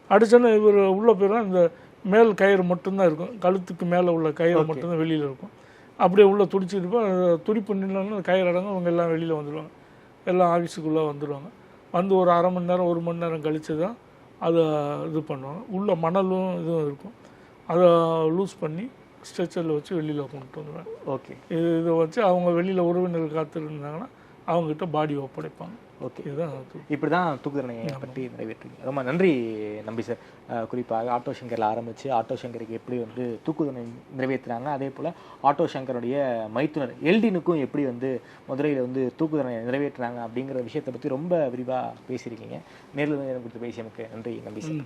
அடித்தோன்னா இவர் உள்ளே போயிடும். இந்த மேல் கயிறு மட்டும்தான் இருக்கும், கழுத்துக்கு மேலே உள்ள கயிறு மட்டும்தான் வெளியில் இருக்கும். அப்படியே உள்ளே துடிச்சிருப்போம். துடிப்பு நின்னோன்னா கயிறு அடங்க அவங்க எல்லாம் வெளியில் வந்துடுவாங்க. எல்லாம் ஆஃபீஸுக்குள்ளே வந்துடுவாங்க. வந்து ஒரு அரை மணி நேரம் 1 மணி நேரம் கழித்து தான் அதை இது பண்ணுவாங்க. உள்ளே மணலும் இதுவும் இருக்கும். அதை லூஸ் பண்ணி ஸ்ட்ரெச்சரில் வச்சு வெளியில் கொண்டு வந்துடுவேன். ஓகே, இதை வச்சு அவங்க வெளியில் உறவினர்கள் காத்திருந்தாங்கன்னா அவங்ககிட்ட பாடி ஒப்படைப்பாங்க. ஓகே, இதுதான் இப்படி தான் தூக்கு தண்டனையை பற்றி நிறைவேற்றுங்க. ரொம்ப நன்றி நம்பி சார். குறிப்பாக ஆட்டோ சங்கரில் ஆரம்பித்து ஆட்டோ சங்கருக்கு எப்படி வந்து தூக்கு தண்டனை நிறைவேற்றுறாங்க, அதே போல் ஆட்டோ சங்கருடைய மைத்துனர் எல்டினுக்கும் எப்படி வந்து மதுரையில் வந்து தூக்கு தண்டனை நிறைவேற்றுறாங்க அப்படிங்கிற விஷயத்தை பற்றி ரொம்ப விரிவாக பேசியிருக்கீங்க. நேரில் கொடுத்து பேசியமைக்கு நன்றி நம்பி சார்.